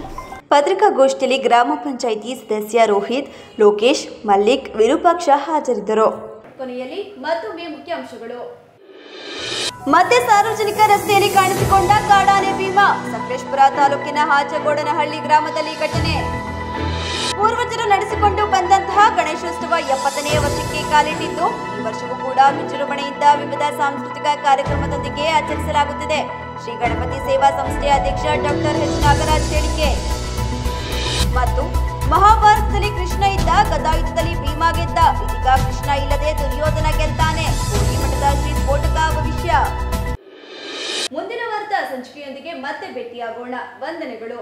ಪತ್ರಿಕಾಗೋಷ್ಠಿಯಲ್ಲಿ ಗ್ರಾಮ ಪಂಚಾಯಿತಿ ಸದಸ್ಯ ರೋಹಿತ್, ಲೋಕೇಶ್, ಮಲ್ಲಿಕ್, ವಿರೂಪಾಕ್ಷ ಹಾಜರಿದ್ದರು. ಕೊನೆಯಲ್ಲಿ ಮತ್ತೊಮ್ಮೆ ಮುಖ್ಯಾಂಶಗಳು. ಮತ್ತೆ ಸಾರ್ವಜನಿಕ ರಸ್ತೆಯಲ್ಲಿ ಕಾಣಿಸಿಕೊಂಡ ಕಾಡಾನೆ ಭೀಮಾ. ಸಕಲೇಶಪುರ ತಾಲೂಕಿನ ಹಾಜಗೋಡನಹಳ್ಳಿ ಗ್ರಾಮದಲ್ಲಿ ಘಟನೆ. ಪೂರ್ವಜರು ನಡೆಸಿಕೊಂಡು ಬಂದಂತಹ ಗಣೇಶೋತ್ಸವ 70ನೇ ವರ್ಷಕ್ಕೆ ಕಾಲಿಟ್ಟಿದ್ದು ಈ ವರ್ಷವೂ ಕೂಡ ವಿಜೃಂಭಣೆಯಿಂದ ವಿವಿಧ ಸಾಂಸ್ಕೃತಿಕ ಕಾರ್ಯಕ್ರಮದೊಂದಿಗೆ ಆಚರಿಸಲಾಗುತ್ತಿದೆ. ಶ್ರೀ ಗಣಪತಿ ಸೇವಾ ಸಂಸ್ಥೆಯ ಅಧ್ಯಕ್ಷ ಡಾಕ್ಟರ್ H. ನಾಗರಾಜ್ ಹೇಳಿಕೆ. ಮತ್ತು ಮಹಾಭಾರತದಲ್ಲಿ ಕೃಷ್ಣ ಇದ್ದ, ಗದಾಯುದ್ಧದಲ್ಲಿ ಭೀಮ ಗೆದ್ದ, ಇದೀಗ ಕೃಷ್ಣ ಇಲ್ಲದೆ ದುರ್ಯೋಧನ ಗೆಲ್ತಾನೆ. ಕೋಟಿ ಮಠದ ಶ್ರೀ ಸ್ಫೋಟಕ ಭವಿಷ್ಯ. ಮುಂದಿನ ವಾರದ ಸಂಚಿಕೆಯೊಂದಿಗೆ ಮತ್ತೆ ಭೇಟಿಯಾಗೋಣ. ವಂದನೆಗಳು.